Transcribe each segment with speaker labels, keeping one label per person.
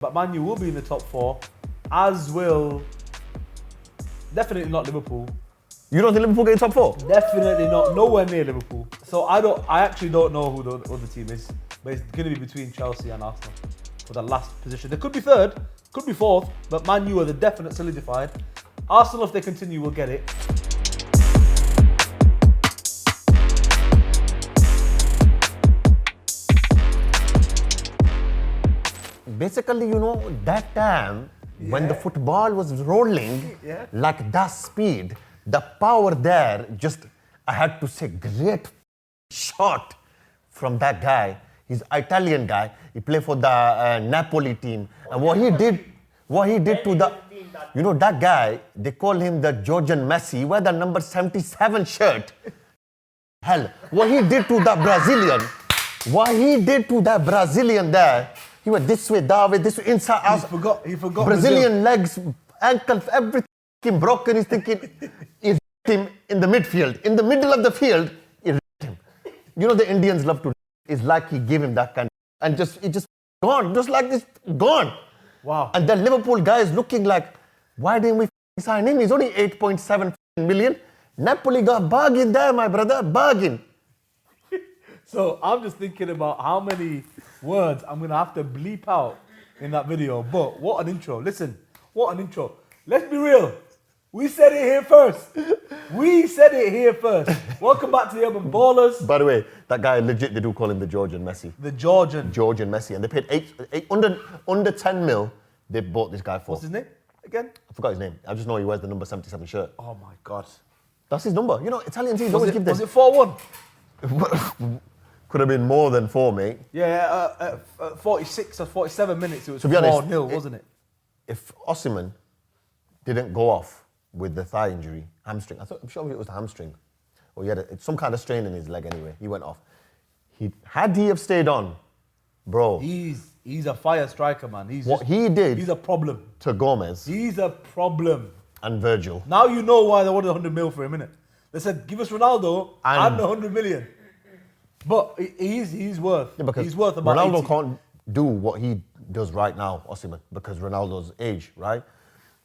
Speaker 1: But Man U will be in the top 4, as will definitely not Liverpool.
Speaker 2: You don't think Liverpool get in top 4?
Speaker 1: Definitely not, nowhere near Liverpool. So I actually don't know who the other team is, but it's going to be between Chelsea and Arsenal for the last position. They could be third, could be fourth, but Man U are the definite solidified. Arsenal, if they continue, will get it.
Speaker 2: Basically, you know, that time when the football was rolling like that speed, the power there, just, I had to say, great shot from that guy. He's an Italian guy. He played for the Napoli team. And what he did to the, you know, that guy, they call him the Georgian Messi. He wear the number 77 shirt. Hell, what he did to that Brazilian there, he went this way, that way, this way, inside, out.
Speaker 1: He forgot
Speaker 2: Brazilian legs, ankles, everything broken. He's thinking, he him in the midfield. In the middle of the field, he him. You know, the Indians love to. It's like he gave him that kind of, and it just gone, just like this, gone.
Speaker 1: Wow.
Speaker 2: And the Liverpool guy is looking like, why didn't we sign him? He's only 8.7 million. Napoli got bargain there, my brother, bargain.
Speaker 1: So I'm just thinking about how many words I'm going to have to bleep out in that video. But what an intro. Listen, what an intro. Let's be real. We said it here first. Welcome back to the Urban Ballers.
Speaker 2: By the way, that guy legit, they do call him the Georgian Messi.
Speaker 1: The Georgian
Speaker 2: Messi. And they paid under 10 mil, they bought this guy for.
Speaker 1: What's his name again?
Speaker 2: I forgot his name. I just know he wears the number 77 shirt.
Speaker 1: Oh my God.
Speaker 2: That's his number. You know, Italian teams always give this.
Speaker 1: Was it 4-1?
Speaker 2: Could have been more than 4, mate.
Speaker 1: Yeah, 46 or 47 minutes, it was 4-0, wasn't it?
Speaker 2: If Osimhen didn't go off with the thigh injury, hamstring, I'm sure it was the hamstring, or he had some kind of strain in his leg anyway, he went off. Had he have stayed on, bro.
Speaker 1: He's a fire striker, man. He's a problem.
Speaker 2: To Gomez.
Speaker 1: He's a problem.
Speaker 2: And Virgil.
Speaker 1: Now you know why they wanted 100 mil for him, innit? They said, give us Ronaldo and 100 million. But he's worth. Yeah, because he's worth about
Speaker 2: Ronaldo
Speaker 1: 80.
Speaker 2: can't do what he does right now, Osimhen, because Ronaldo's age, right?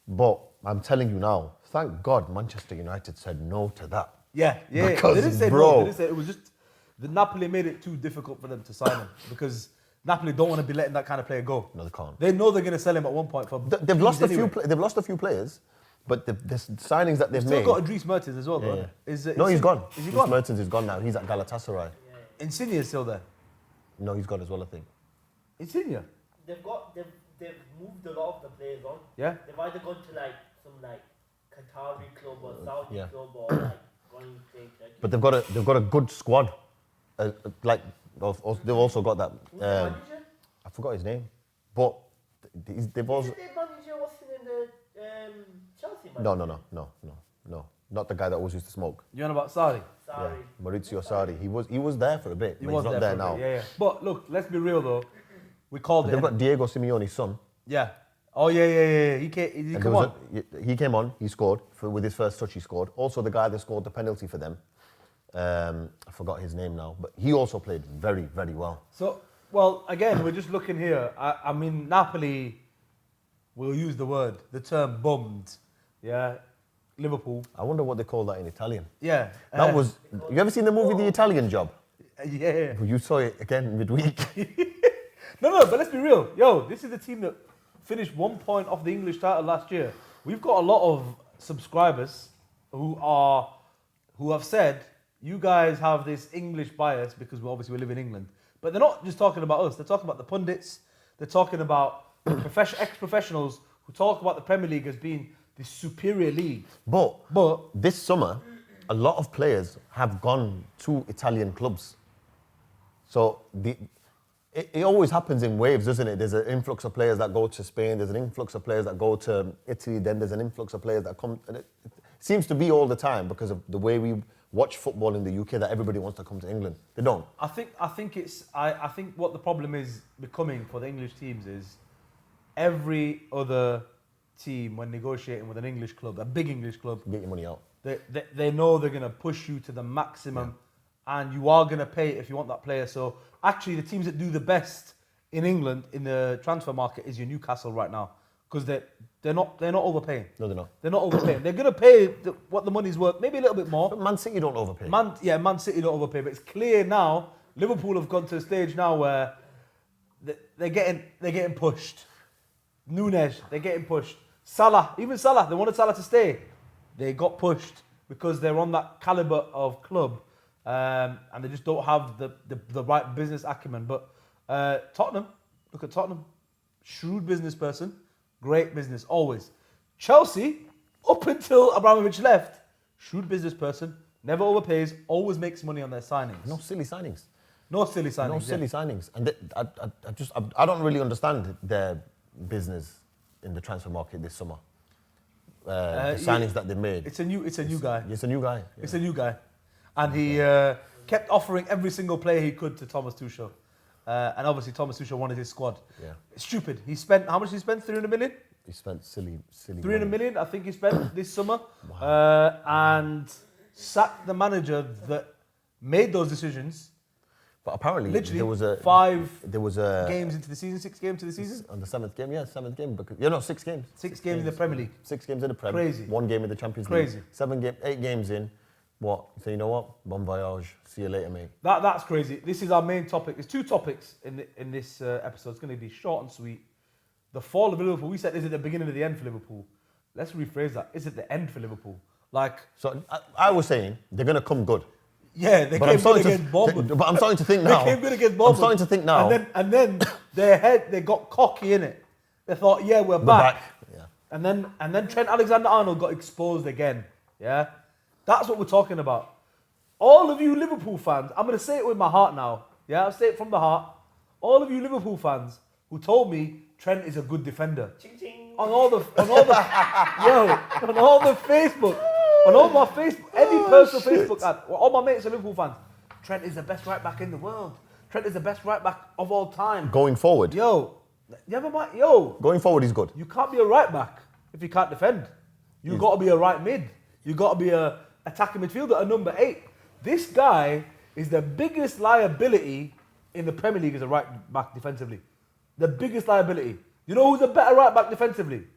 Speaker 2: But I'm telling you now, thank God Manchester United said no to that.
Speaker 1: Yeah.
Speaker 2: Because,
Speaker 1: they didn't say
Speaker 2: bro,
Speaker 1: no. They didn't say it was just the Napoli made it too difficult for them to sign him because Napoli don't want to be letting that kind of player go.
Speaker 2: No, they can't.
Speaker 1: They know they're going to sell him at one point for.
Speaker 2: They've lost a few players. But the signings that they've made...
Speaker 1: Still got Idris Mertens as well, though.
Speaker 2: Yeah. No, he's gone.
Speaker 1: Is he gone?
Speaker 2: Mertens is gone now. He's at Galatasaray.
Speaker 1: Insigne is still there.
Speaker 2: No, he's gone as well, I think.
Speaker 1: Insigne?
Speaker 3: They've moved a lot of the players on.
Speaker 1: Yeah.
Speaker 3: They've either gone to some Qatari club or Saudi club or going to.
Speaker 2: But they've got a good squad. They've also got that.
Speaker 3: Who's the manager?
Speaker 2: I forgot his name, but they've also.
Speaker 3: Isn't their manager was in the Chelsea manager?
Speaker 2: No. Not the guy that always used to smoke.
Speaker 1: You're on about Sarri?
Speaker 2: Yeah, Maurizio Sarri. He was there for a bit. He's not there now.
Speaker 1: Yeah. But look, let's be real though. We called it.
Speaker 2: They've got Diego Simeone's son.
Speaker 1: Yeah. Oh yeah. He came on.
Speaker 2: He came on. He scored with his first touch. He scored. Also, the guy that scored the penalty for them. I forgot his name now, but he also played very, very well.
Speaker 1: So, well, again, we're just looking here. I mean, Napoli will use the term bummed. Yeah. Liverpool.
Speaker 2: I wonder what they call that in Italian.
Speaker 1: Yeah.
Speaker 2: That was. You ever seen the movie The Italian Job?
Speaker 1: Yeah.
Speaker 2: You saw it again midweek.
Speaker 1: No, but let's be real. Yo, this is the team that finished 1 point off the English title last year. We've got a lot of subscribers who have said, you guys have this English bias because we live in England. But they're not just talking about us. They're talking about the pundits. They're talking about ex-professionals who talk about the Premier League as being the superior league.
Speaker 2: But this summer, a lot of players have gone to Italian clubs. So it always happens in waves, doesn't it? There's an influx of players that go to Spain. There's an influx of players that go to Italy. Then there's an influx of players that come. And it seems to be all the time because of the way we watch football in the UK that everybody wants to come to England. They don't.
Speaker 1: I think what the problem is becoming for the English teams is every other team, when negotiating with an English club, a big English club,
Speaker 2: get your money out.
Speaker 1: They know they're going to push you to the maximum, and you are going to pay if you want that player. So actually, the teams that do the best in England in the transfer market is your Newcastle right now because they're not overpaying.
Speaker 2: No, they're not.
Speaker 1: They're not overpaying. They're gonna pay what the money's worth, maybe a little bit more.
Speaker 2: But Man City don't overpay.
Speaker 1: Man City don't overpay, but it's clear now. Liverpool have gone to a stage now where they're getting pushed. Nunes, they're getting pushed. Salah, they wanted Salah to stay. They got pushed because they're on that calibre of club, and they just don't have the right business acumen. But Tottenham, look at Tottenham, shrewd business person, great business always. Chelsea, up until Abramovich left, shrewd business person, never overpays, always makes money on their signings.
Speaker 2: No silly signings.
Speaker 1: No silly signings.
Speaker 2: No silly signings. And I don't really understand their business in the transfer market this summer. The signings that they made.
Speaker 1: It's a new guy.
Speaker 2: It's a new guy. Yeah.
Speaker 1: It's a new guy. And he kept offering every single player he could to Thomas Tuchel. And obviously Thomas Tuchel wanted his squad. Yeah. It's stupid. How much did he spend? 300 million?
Speaker 2: He spent silly
Speaker 1: 300 million, I think he spent this summer. Wow. And sacked the manager that made those decisions.
Speaker 2: But apparently
Speaker 1: literally
Speaker 2: there was a
Speaker 1: 5
Speaker 2: games
Speaker 1: into the season, 6 games to the season.
Speaker 2: On the 7th game, 7th game. 6 games.
Speaker 1: 6 games in the Premier League.
Speaker 2: 6 games in the Premier League.
Speaker 1: Crazy.
Speaker 2: 1 game in the Champions League. 8 games in. What? So you know what? Bon voyage. See you later, mate.
Speaker 1: That's crazy. This is our main topic. There's 2 topics in this episode. It's going to be short and sweet. The fall of Liverpool. We said, is it the beginning of the end for Liverpool? Let's rephrase that. Is it the end for Liverpool?
Speaker 2: So I was saying they're going to come good.
Speaker 1: Yeah, they came good against Bournemouth.
Speaker 2: But I'm starting to think now.
Speaker 1: They came good against Bournemouth.
Speaker 2: I'm starting to think now.
Speaker 1: And then they got cocky in it. They thought, yeah, we're back.
Speaker 2: Yeah.
Speaker 1: And then Trent Alexander-Arnold got exposed again. Yeah, that's what we're talking about. All of you Liverpool fans, I'm gonna say it with my heart now. Yeah, I'll say it from the heart. All of you Liverpool fans who told me Trent is a good defender.
Speaker 3: Ching, ching.
Speaker 1: On all the Facebook. On all my Facebook, any personal Facebook ad, all my mates are Liverpool fans. Trent is the best right back in the world. Trent is the best right back of all time.
Speaker 2: Going forward.
Speaker 1: Going
Speaker 2: forward, he's good.
Speaker 1: You can't be a right back if you can't defend. You got to be a right mid. You got to be a attacking midfielder, a number 8. This guy is the biggest liability in the Premier League as a right back defensively. The biggest liability. You know who's a better right back defensively?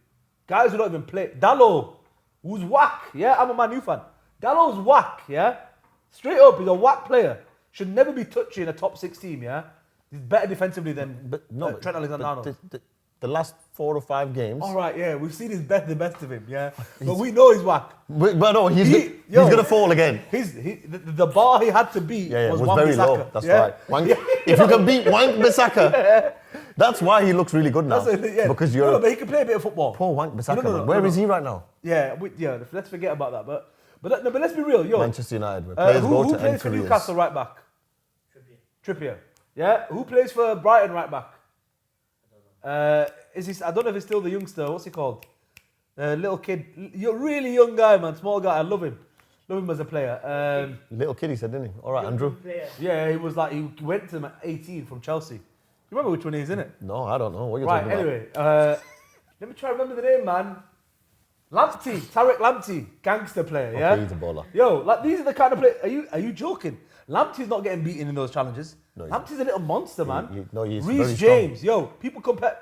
Speaker 1: Guys who don't even play. Dalot. Who's whack, yeah? I'm a Man U fan. Dallow's whack, yeah? Straight up, he's a whack player. Should never be touching a top 6 team, yeah? He's better defensively than Trent Alexander-Arnold.
Speaker 2: The last 4 or 5 games.
Speaker 1: All right, yeah, we've seen the best of him, yeah? But we know he's whack.
Speaker 2: But no, he's going to fall again.
Speaker 1: The bar he had to beat was
Speaker 2: very low. That's right. If you can beat Wan-Bissaka, that's why he looks really good now. Because
Speaker 1: but he can play a bit of football.
Speaker 2: Poor Wan-Bissaka. Where is he right now?
Speaker 1: Yeah, let's forget about that. But let's be real, yo.
Speaker 2: Manchester United. Who
Speaker 1: plays for Newcastle right back? Trippier. Yeah. Who plays for Brighton right back? I don't know if he's still the youngster. What's he called? Little kid. You're a really young guy, man. Small guy. I love him. Love him as a player.
Speaker 2: Little kid, he said, didn't he? All right, Andrew.
Speaker 1: Yeah, he went to them at 18 from Chelsea. You remember which one he is, innit?
Speaker 2: No, I don't know. What are you talking about?
Speaker 1: Anyway, let me try to remember the name, man. Tarek Lamptey, gangster player, yeah?
Speaker 2: He's a baller.
Speaker 1: Yo, these are the kind of players. Are you joking? Lamptey's not getting beaten in those challenges.
Speaker 2: No,
Speaker 1: Lamptey's a little monster, man.
Speaker 2: He's
Speaker 1: Reece James, yo, people compare.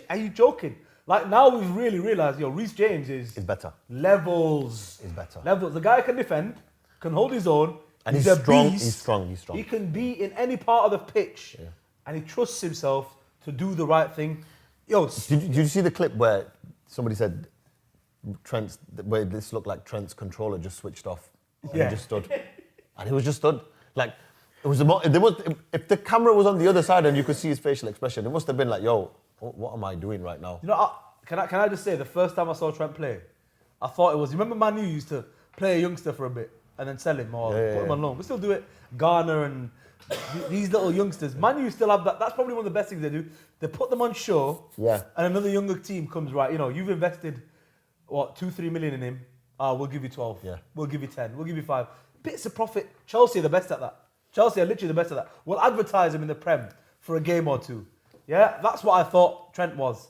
Speaker 1: Are you joking? Now we've really realised, Reece James is
Speaker 2: better.
Speaker 1: Levels.
Speaker 2: Is better.
Speaker 1: Levels. The guy can defend, can hold his own.
Speaker 2: And he's strong. He's strong.
Speaker 1: He can be in any part of the pitch. Yeah. And he trusts himself to do the right thing. Yo,
Speaker 2: did you see the clip where somebody said where this looked like Trent's controller just switched off and he just stood, and he was just stood like if the camera was on the other side and you could see his facial expression, it must have been like, yo, what am I doing right now?
Speaker 1: Can I just say the first time I saw Trent play, I thought it was. You remember Man U used to play a youngster for a bit and then sell him or put him on loan. We still do it. Garner and these little youngsters, Man U still have that. That's probably one of the best things they do. They put them on show, and another younger team comes, right, you've invested, 2-3 million in him. We'll give you 12. Yeah. We'll give you 10. We'll give you 5. Bits of profit. Chelsea are the best at that. Chelsea are literally the best at that. We'll advertise him in the Prem for a game or 2. Yeah, that's what I thought Trent was.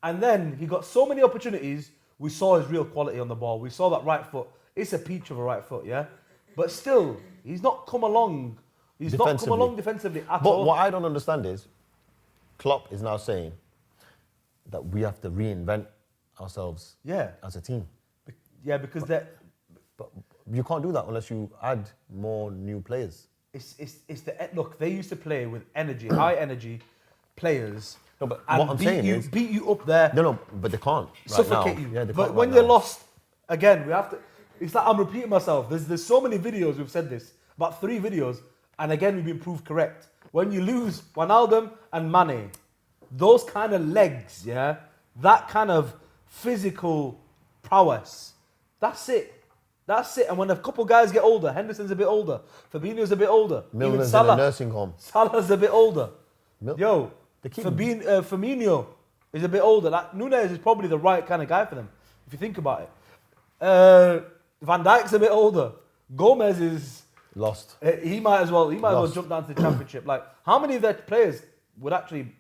Speaker 1: And then he got so many opportunities. We saw his real quality on the ball. We saw that right foot. It's a peach of a right foot, yeah? But still, he's not come along. He's not come along defensively at all.
Speaker 2: But what I don't understand is, Klopp is now saying that we have to reinvent ourselves as a team.
Speaker 1: Yeah, because that.
Speaker 2: But you can't do that unless you add more new players.
Speaker 1: Look, they used to play with energy, high energy players.
Speaker 2: No, but
Speaker 1: and
Speaker 2: what I'm saying is
Speaker 1: beat you up there.
Speaker 2: No, but they can't.
Speaker 1: Suffocate
Speaker 2: right now.
Speaker 1: you.
Speaker 2: Yeah, they
Speaker 1: but
Speaker 2: can't
Speaker 1: when
Speaker 2: right
Speaker 1: you're
Speaker 2: now.
Speaker 1: lost, again, we have to. It's like I'm repeating myself. There's so many videos we've said this, about 3 videos, and again we've been proved correct. When you lose Wijnaldum and Mane, those kind of legs, yeah, that kind of physical prowess, that's it. That's it. And when a couple guys get older, Henderson's a bit older, Fabinho's a bit older, even
Speaker 2: Milner's
Speaker 1: Salah,
Speaker 2: in a nursing home.
Speaker 1: Salah's a bit older. Firmino is a bit older. Like Núñez is probably the right kind of guy for them, if you think about it. Van Dijk's a bit older. Gomez is
Speaker 2: Lost.
Speaker 1: He might as well jump down to the championship. Like, how many of their players would actually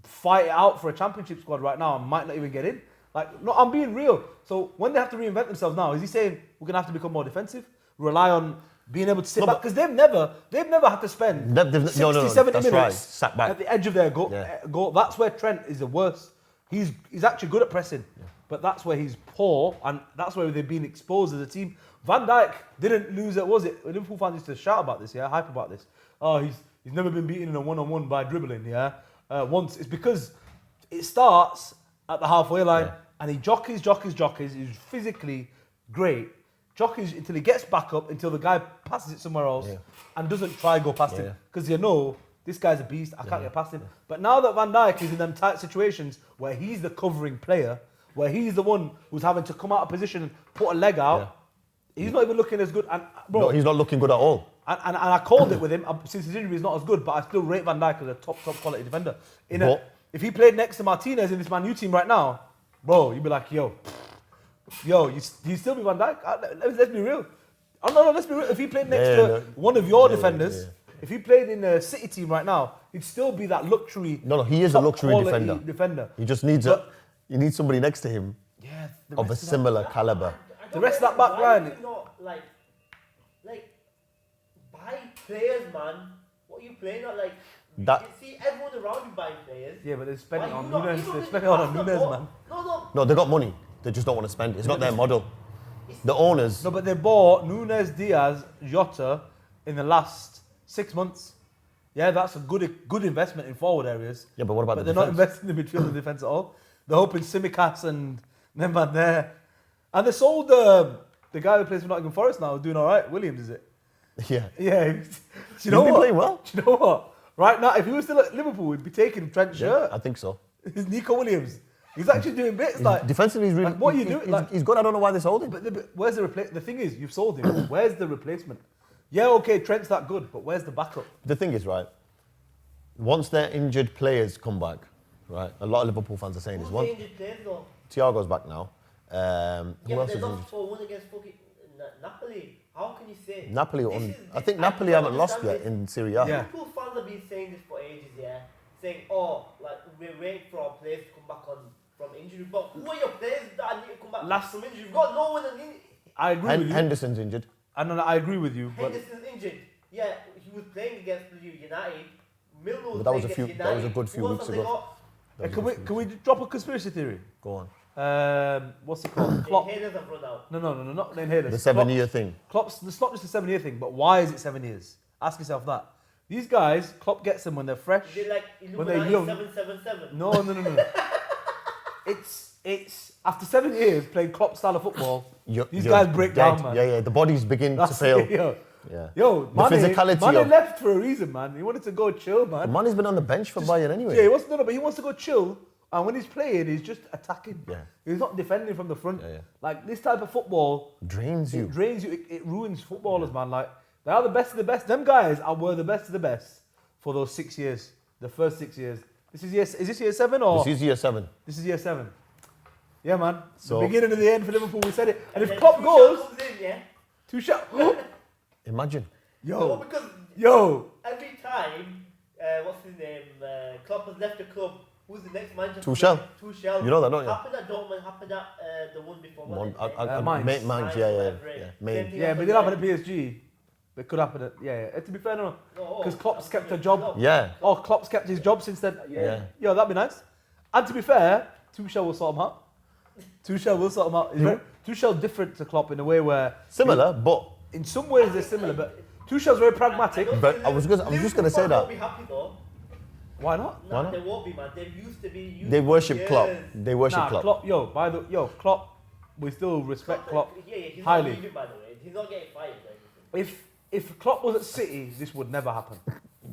Speaker 1: fight it out for a championship squad right now and might not even get in? Like, no, I'm being real. So when they have to reinvent themselves now, is he saying we're gonna have to become more defensive, rely on being able to sit back? Because they've never had to spend 60, 70 minutes
Speaker 2: right. Sat back
Speaker 1: at the edge of their goal. That's where Trent is the worst. He's actually good at pressing, but that's where he's poor, and that's where they've been exposed as a team. Van Dijk didn't lose it, was it? Liverpool fans used to shout about this, hype about this. Oh, he's never been beaten in a one-on-one by dribbling, once. It's because it starts at the halfway line, and he jockeys. He's physically great. Jockeys until he gets back up, until the guy passes it somewhere else, and doesn't try go past him. Because this guy's a beast, I can't get past him. But now that Van Dijk is in them tight situations where he's the covering player, where he's the one who's having to come out of position and put a leg out, he's not even looking as good. And bro,
Speaker 2: no, he's not looking good at all.
Speaker 1: And I called it with him, since his injury is not as good, but I still rate Van Dijk as a top quality defender. If he played next to Martinez in this Man U team right now, bro, you'd be like, you still be Van Dijk? Let's be real. Oh, no, let's be real. If he played next to one of your defenders, if he played in a City team right now, he'd still be that luxury.
Speaker 2: No, he is a luxury defender. He just needs you need somebody next to him of a similar caliber.
Speaker 1: The rest of that back line.
Speaker 3: Like, buy players, man. What are you playing at? Like, you see everyone around you buying players.
Speaker 1: Yeah, but they're spending on Núñez. They're spending on Núñez, man.
Speaker 2: No, they got money. They just don't want to spend it. It's not their model. The owners.
Speaker 1: No, but they bought Núñez, Diaz, Jota in the last 6 months. Yeah, that's a good investment in forward areas.
Speaker 2: Yeah, but what about
Speaker 1: they're not investing in the midfield and defence at all. They're hoping Tsimikas and them man there. And they sold the guy who plays for Nottingham Forest now, doing all right. Williams, is it?
Speaker 2: Yeah.
Speaker 1: Yeah. Do you know what?
Speaker 2: Playing well.
Speaker 1: Do you know what? Right now, if he was still at Liverpool, he'd be taking Trent's shirt.
Speaker 2: I think so.
Speaker 1: It's Nico Williams. He's actually doing bits like
Speaker 2: defensively. He's really.
Speaker 1: Like, what are you doing?
Speaker 2: He's good. I don't know why they sold him.
Speaker 1: But where's the replacement? The thing is, you've sold him. Where's the replacement? Yeah, okay, Trent's that good, but where's the backup?
Speaker 2: The thing is, right. Once their injured players come back, right. A lot of Liverpool fans are saying this. One.
Speaker 3: Injured players though?
Speaker 2: Thiago's back now. Who else
Speaker 3: they
Speaker 2: is
Speaker 3: lost
Speaker 2: injured?
Speaker 3: 4-1 against fucking Napoli. How can you say?
Speaker 2: Napoli. I think Napoli haven't lost yet in Serie A.
Speaker 1: Yeah.
Speaker 3: Liverpool fans have been saying this for ages, saying, we're waiting for our players to come back from injury. But who are your players that need to come back from injury? You've got no one.
Speaker 1: I agree with you.
Speaker 2: Henderson's injured.
Speaker 1: I agree with you.
Speaker 3: Henderson's injured. Yeah, he was playing against United. Milner was
Speaker 2: But
Speaker 3: playing against United.
Speaker 2: that was a good few weeks ago.
Speaker 1: Can we drop a conspiracy theory?
Speaker 2: Go on.
Speaker 1: What's it called? Klopp.
Speaker 3: Inhalers have run out.
Speaker 1: No, not the inhalers.
Speaker 2: The 7-year thing.
Speaker 1: Klopp's. It's not just a 7-year thing, but why is it 7 years? Ask yourself that. These guys, Klopp gets them when they're fresh.
Speaker 3: Is it like
Speaker 1: when they're young.
Speaker 3: 777?
Speaker 1: No. It's after 7 years playing Klopp style of football. These guys break down, man.
Speaker 2: Yeah. The bodies begin to fail.
Speaker 1: Yo,
Speaker 2: the physicality
Speaker 1: Mane left for a reason, man. He wanted to go chill, man.
Speaker 2: Mane's been on the bench for Bayern anyway.
Speaker 1: Yeah, but he wants to go chill. And when he's playing, he's just attacking. Yeah. He's not defending from the front.
Speaker 2: Yeah.
Speaker 1: Like, this type of football...
Speaker 2: Drains you.
Speaker 1: It ruins footballers, man. Like, they are the best of the best. Them guys were the best of the best for those 6 years. The first 6 years. Is this year 7 or...
Speaker 2: This is year 7.
Speaker 1: This is year 7. Yeah, man.
Speaker 2: So,
Speaker 1: the beginning of the end for Liverpool, we said it. And if Klopp goes... Tuchel...
Speaker 2: Imagine.
Speaker 1: Yo.
Speaker 3: Every time, what's his name? Klopp has left the club. Who's the next manager?
Speaker 2: Tuchel.
Speaker 3: You
Speaker 2: know that, don't you?
Speaker 3: Happened at Dortmund, happened at the one before.
Speaker 2: Mainz.
Speaker 1: Mainz.
Speaker 2: Yeah.
Speaker 1: Yeah, but it didn't happen at PSG. But it could happen. Yeah. To be fair, no.
Speaker 3: No,
Speaker 1: Because Klopp's kept a job.
Speaker 2: Yeah.
Speaker 1: Oh, Klopp's kept his job since then.
Speaker 2: Yeah.
Speaker 1: Yo, that'd be nice. And to be fair, Tuchel will sort him out. Tuchel's different to Klopp in a way where...
Speaker 2: Similar, but...
Speaker 1: In some ways they're similar, but Tuchel's very pragmatic.
Speaker 2: But I was just going to say that.
Speaker 3: Won't be happy though.
Speaker 1: Why not?
Speaker 3: Nah, they won't be, man. They used to be.
Speaker 2: They worship Klopp. They worship
Speaker 1: Nah,
Speaker 2: Klopp.
Speaker 1: Klopp, we still respect Klopp
Speaker 3: He's
Speaker 1: highly.
Speaker 3: not leaving, by the way. He's not getting fired or anything.
Speaker 1: If Klopp was at City, this would never happen.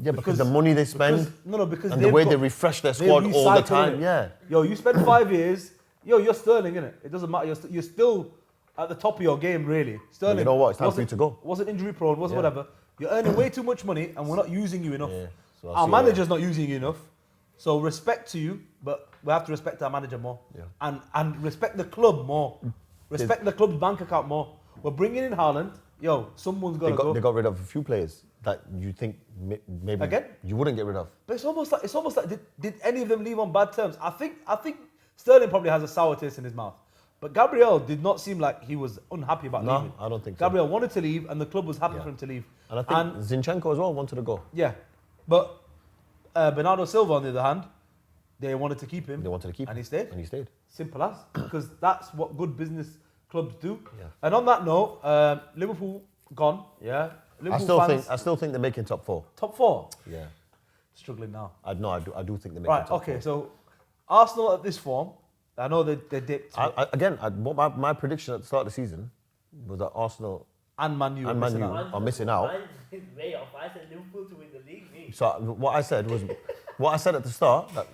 Speaker 2: Yeah, because the money they spend
Speaker 1: because
Speaker 2: and the way they refresh their squad all the time. Yeah.
Speaker 1: Yo, you spend 5 years. Yo, you're Sterling, innit? It doesn't matter. You're still at the top of your game, really. Sterling.
Speaker 2: You know what? It's time for you to go.
Speaker 1: Wasn't injury prone. Wasn't whatever. You're earning way too much money, and we're not using you enough.
Speaker 2: Yeah. So
Speaker 1: Our manager's not using you enough. So respect to you, but we have to respect our manager more.
Speaker 2: Yeah.
Speaker 1: And respect the club more. Respect the club's bank account more. We're bringing in Haaland. Yo, someone's got to go.
Speaker 2: They got rid of a few players that you think maybe
Speaker 1: Again?
Speaker 2: you wouldn't get rid of.
Speaker 1: But it's almost like did any of them leave on bad terms? I think Sterling probably has a sour taste in his mouth. But Gabriel did not seem like he was unhappy about leaving.
Speaker 2: No, I don't think so.
Speaker 1: Gabriel wanted to leave, and the club was happy for him to leave.
Speaker 2: And I think Zinchenko as well wanted to go.
Speaker 1: Yeah, but Bernardo Silva, on the other hand, they wanted to keep him.
Speaker 2: They wanted to keep him.
Speaker 1: And he stayed.
Speaker 2: And he stayed.
Speaker 1: Simple as. Because that's what good business clubs do.
Speaker 2: Yeah.
Speaker 1: And on that note, Liverpool gone. Yeah. Liverpool
Speaker 2: I still think they're making top 4.
Speaker 1: Top 4?
Speaker 2: Yeah.
Speaker 1: Struggling now.
Speaker 2: I do think they're making
Speaker 1: Right,
Speaker 2: top 4.
Speaker 1: okay, so Arsenal at this form, I know they dipped.
Speaker 2: My prediction at the start of the season was that Arsenal
Speaker 1: and Man U
Speaker 2: are missing out.
Speaker 3: Mine's way off. I said Liverpool to win the league. Me.
Speaker 2: So what I said at the start, that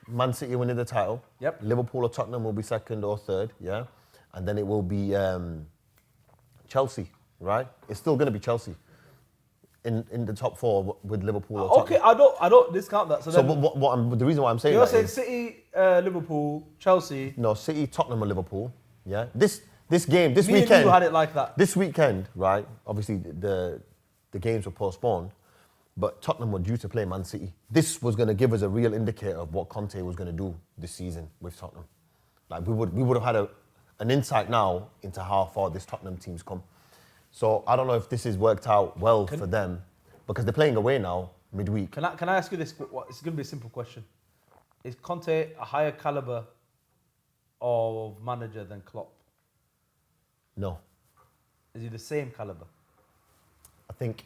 Speaker 2: Man City winning the title.
Speaker 1: Yep.
Speaker 2: Liverpool or Tottenham will be second or third, yeah, and then it will be Chelsea, right? It's still going to be Chelsea in the top 4 with Liverpool or Tottenham.
Speaker 1: Okay, I don't discount that. So
Speaker 2: the reason why I'm saying
Speaker 1: you're
Speaker 2: that
Speaker 1: saying
Speaker 2: is,
Speaker 1: City, Liverpool, Chelsea.
Speaker 2: no, City, Tottenham, or Liverpool. Yeah, this game, this
Speaker 1: Me
Speaker 2: weekend.
Speaker 1: and you had it like that.
Speaker 2: This weekend, right? Obviously, the games were postponed, but Tottenham were due to play Man City. This was going to give us a real indicator of what Conte was going to do this season with Tottenham. Like we would have had an insight now into how far this Tottenham team's come. So I don't know if this has worked out well for them, because they're playing away now midweek.
Speaker 1: Can I ask you this? It's going to be a simple question. Is Conte a higher caliber of manager than Klopp?
Speaker 2: No,
Speaker 1: Is he the same caliber?
Speaker 2: I think,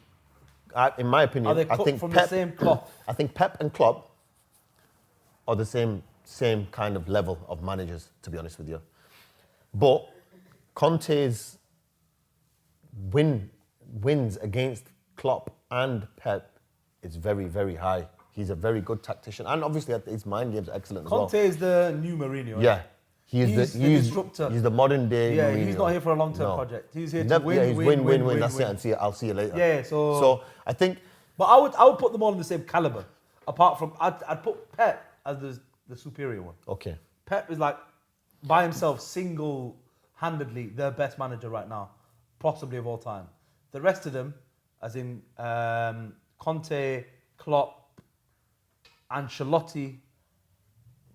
Speaker 2: in my opinion,
Speaker 1: Are they
Speaker 2: I
Speaker 1: cut
Speaker 2: think
Speaker 1: from
Speaker 2: Pep,
Speaker 1: the same cloth?
Speaker 2: I think Pep and Klopp are the same kind of level of managers, to be honest with you. But Conte's wins against Klopp and Pep is very, very high. He's a very good tactician, and obviously his mind game's excellent
Speaker 1: Conte
Speaker 2: as well.
Speaker 1: is the new Mourinho.
Speaker 2: Yeah, he's the disruptor. He's the modern day.
Speaker 1: Yeah,
Speaker 2: Mourinho.
Speaker 1: he's not here for a long-term project. He's here to
Speaker 2: Never,
Speaker 1: win,
Speaker 2: yeah, he's win. That's
Speaker 1: win.
Speaker 2: it. And I'll see you later.
Speaker 1: Yeah, so-
Speaker 2: So I think.
Speaker 1: But I would put them all in the same caliber. Apart from, I'd put Pep as the superior one.
Speaker 2: Okay.
Speaker 1: Pep is like, by himself, single-handedly, the best manager right now, possibly of all time. The rest of them, as in Conte, Klopp, Ancelotti,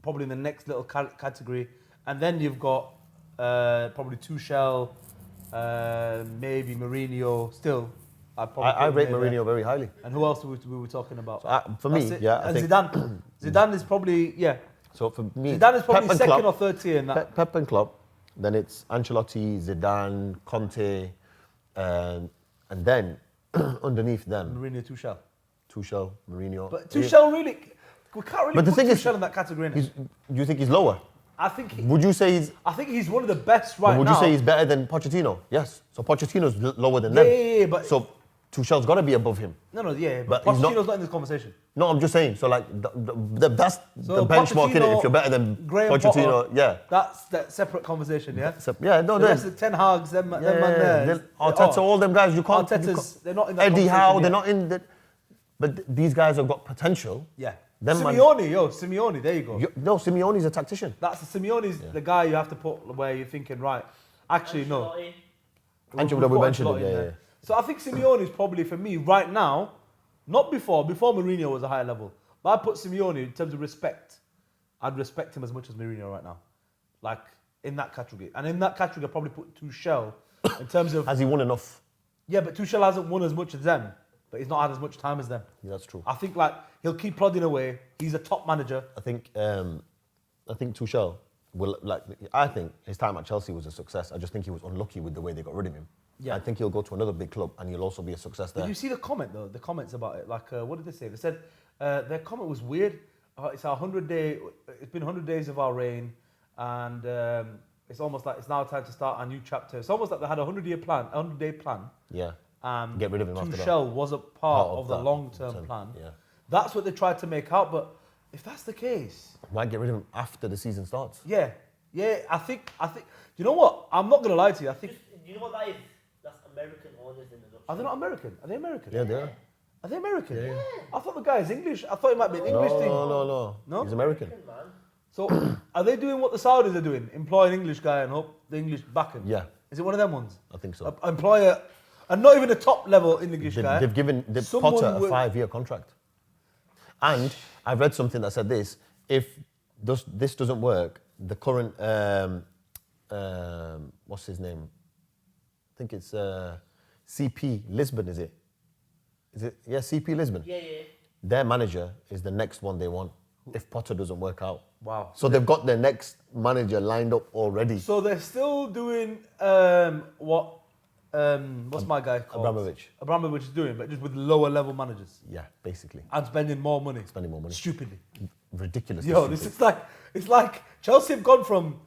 Speaker 1: probably in the next little category. And then you've got probably Tuchel, maybe Mourinho still.
Speaker 2: I rate Mourinho very highly.
Speaker 1: And who else we were talking about?
Speaker 2: For me,
Speaker 1: That's it.
Speaker 2: yeah, I
Speaker 1: And
Speaker 2: think
Speaker 1: Zidane. Zidane is probably, yeah.
Speaker 2: so. For me,
Speaker 1: Zidane is probably
Speaker 2: Pep and
Speaker 1: second
Speaker 2: Klopp,
Speaker 1: or third tier in that.
Speaker 2: Pep and Klopp. Then it's Ancelotti, Zidane, Conte, and then underneath them,
Speaker 1: Mourinho,
Speaker 2: Tuchel, Mourinho.
Speaker 1: But Tuchel really, we can't really
Speaker 2: But the
Speaker 1: put
Speaker 2: thing
Speaker 1: Tuchel
Speaker 2: is,
Speaker 1: in that category. innit?
Speaker 2: you think he's lower?
Speaker 1: I think
Speaker 2: Would you say he's?
Speaker 1: I think he's one of the best right
Speaker 2: Would
Speaker 1: now.
Speaker 2: you say he's better than Pochettino? Yes. So Pochettino's lower than them.
Speaker 1: Yeah, but
Speaker 2: So Tuchel's got to be above him.
Speaker 1: no, but
Speaker 2: But he's
Speaker 1: Pochettino's not in this conversation.
Speaker 2: No, I'm just saying. So like that's
Speaker 1: So
Speaker 2: the benchmark in it.
Speaker 1: Pochettino,
Speaker 2: If you're better than
Speaker 1: Graham
Speaker 2: Pochettino,
Speaker 1: Potter,
Speaker 2: yeah.
Speaker 1: That's that separate conversation, yeah.
Speaker 2: So, yeah, no,
Speaker 1: The
Speaker 2: then
Speaker 1: rest of Ten Hag's, them man there.
Speaker 2: Arteta, all them guys, you can't.
Speaker 1: They're not in that
Speaker 2: Eddie
Speaker 1: conversation
Speaker 2: Howe,
Speaker 1: yet.
Speaker 2: they're not in the. But these guys have got potential.
Speaker 1: Yeah.
Speaker 2: Them man-
Speaker 1: Simeone, there you go.
Speaker 2: No, Simeone's a tactician.
Speaker 1: That's Simeone's the guy you have to put where you're thinking, right, actually, no.
Speaker 2: Ancelotti,
Speaker 1: We'll
Speaker 2: we
Speaker 1: put
Speaker 2: mentioned
Speaker 1: Ancelotti
Speaker 2: it,
Speaker 1: in
Speaker 2: yeah,
Speaker 1: there. So I think Simeone is probably, for me, right now, not before Mourinho was a higher level, but I put Simeone in terms of respect. I'd respect him as much as Mourinho right now. Like, in that category. And in that category, I'd probably put Tuchel in terms of...
Speaker 2: Has he won enough?
Speaker 1: Yeah, but Tuchel hasn't won as much as them, but he's not had as much time as them.
Speaker 2: Yeah, that's true.
Speaker 1: I think like he'll keep plodding away. He's a top manager.
Speaker 2: I think Tuchel will I think his time at Chelsea was a success. I just think he was unlucky with the way they got rid of him.
Speaker 1: Yeah.
Speaker 2: I think he'll go to another big club and he'll also be a success there.
Speaker 1: Did you see the comment though? The comments about it. Like, what did they say? They said their comment was weird. It's our 100-day. It's been 100 days of our reign, and it's almost like it's now time to start a new chapter. It's almost like they had a 100-day plan.
Speaker 2: Yeah.
Speaker 1: And
Speaker 2: Get rid of him after that.
Speaker 1: Tuchel wasn't part of the
Speaker 2: that
Speaker 1: long-term plan.
Speaker 2: Yeah.
Speaker 1: That's what they tried to make out. But if that's the case,
Speaker 2: Why get rid of him after the season starts?
Speaker 1: yeah. I think. You know what? I'm not gonna lie to you. I think.
Speaker 3: Do you know what that is? That's American owners in the Dutch.
Speaker 1: Are they not American? Are they American?
Speaker 2: Yeah, they are.
Speaker 1: Are they American?
Speaker 2: Yeah.
Speaker 1: I thought the guy is English. I thought it might be an English thing.
Speaker 2: No.
Speaker 1: No?
Speaker 2: He's American.
Speaker 3: Man.
Speaker 1: So are they doing what the Saudis are doing? Employ an English guy and hope the English back him?
Speaker 2: Yeah.
Speaker 1: Is it one of them ones?
Speaker 2: I think so.
Speaker 1: Employ and not even a top level English guy.
Speaker 2: They've given
Speaker 1: Someone
Speaker 2: Potter a
Speaker 1: with-
Speaker 2: 5-year contract. And I've read something that said this: if this doesn't work, the current what's his name? I think it's CP Lisbon. Is it? Yeah, CP Lisbon.
Speaker 3: Yeah.
Speaker 2: Their manager is the next one they want if Potter doesn't work out.
Speaker 1: Wow.
Speaker 2: So they've got their next manager lined up already.
Speaker 1: So they're still doing what's my guy called? Abramovich is doing, but just with lower level managers
Speaker 2: Yeah, basically.
Speaker 1: and spending more money.
Speaker 2: Spending more money.
Speaker 1: Stupidly.
Speaker 2: Ridiculous.
Speaker 1: Yo, this is it's like Chelsea have gone from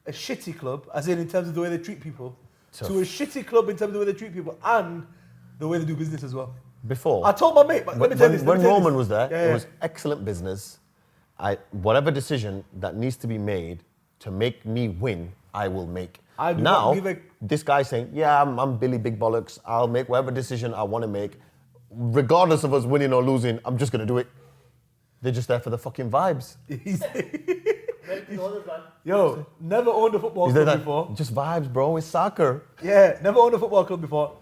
Speaker 1: a shitty club, as in terms of the way they treat people,
Speaker 2: Tough.
Speaker 1: to a shitty club in terms of the way they treat people and the way they do business as well.
Speaker 2: Before.
Speaker 1: I told my mate, but let me tell you this.
Speaker 2: When Roman was there,
Speaker 1: Yeah.
Speaker 2: it was excellent business. Whatever decision that needs to be made to make me win, I will make.
Speaker 1: I do
Speaker 2: Now,
Speaker 1: not give a-
Speaker 2: this guy's saying, yeah, I'm Billy Big Bollocks. I'll make whatever decision I want to make. Regardless of us winning or losing, I'm just going to do it. They're just there for the fucking vibes.
Speaker 3: American owners, man.
Speaker 1: Yo, never owned a football
Speaker 2: He's
Speaker 1: club
Speaker 2: like,
Speaker 1: before.
Speaker 2: just vibes, bro. It's soccer.
Speaker 1: Yeah, never owned a football club before.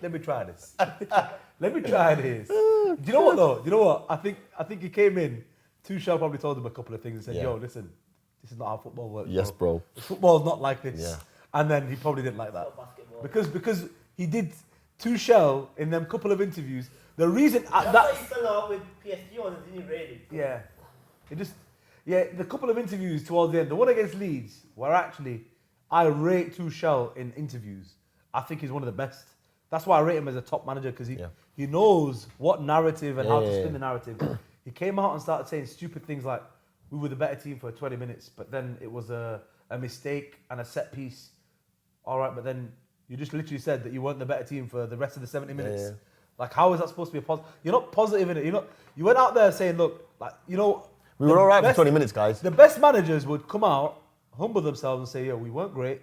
Speaker 1: Let me try this. Let me try this. Do you know what though? Do you know what? I think he came in. Tuchel probably told him a couple of things and said,
Speaker 2: Yeah.
Speaker 1: "Yo, listen, this is not how football works."
Speaker 2: Yes, bro.
Speaker 1: Football's not like this.
Speaker 2: Yeah.
Speaker 1: And then he probably didn't like that
Speaker 3: It's not basketball.
Speaker 1: because he did Tuchel in them couple of interviews. The reason
Speaker 3: That's
Speaker 1: that
Speaker 3: why he fell out with PSG owners, didn't he, really?
Speaker 1: yeah, the couple of interviews towards the end, the one against Leeds, where actually I rate Tuchel in interviews. I think he's one of the best. That's why I rate him as a top manager because he knows what narrative and how to spin the narrative. He came out and started saying stupid things like, we were the better team for 20 minutes, but then it was a mistake and a set piece. All right, but then you just literally said that you weren't the better team for the rest of the 70 minutes.
Speaker 2: Yeah.
Speaker 1: Like, how is that supposed to be a positive? You're not positive in it. You went out there saying, look, like,
Speaker 2: We were all right for 20 minutes, guys.
Speaker 1: The best managers would come out, humble themselves and say, yo, we weren't great.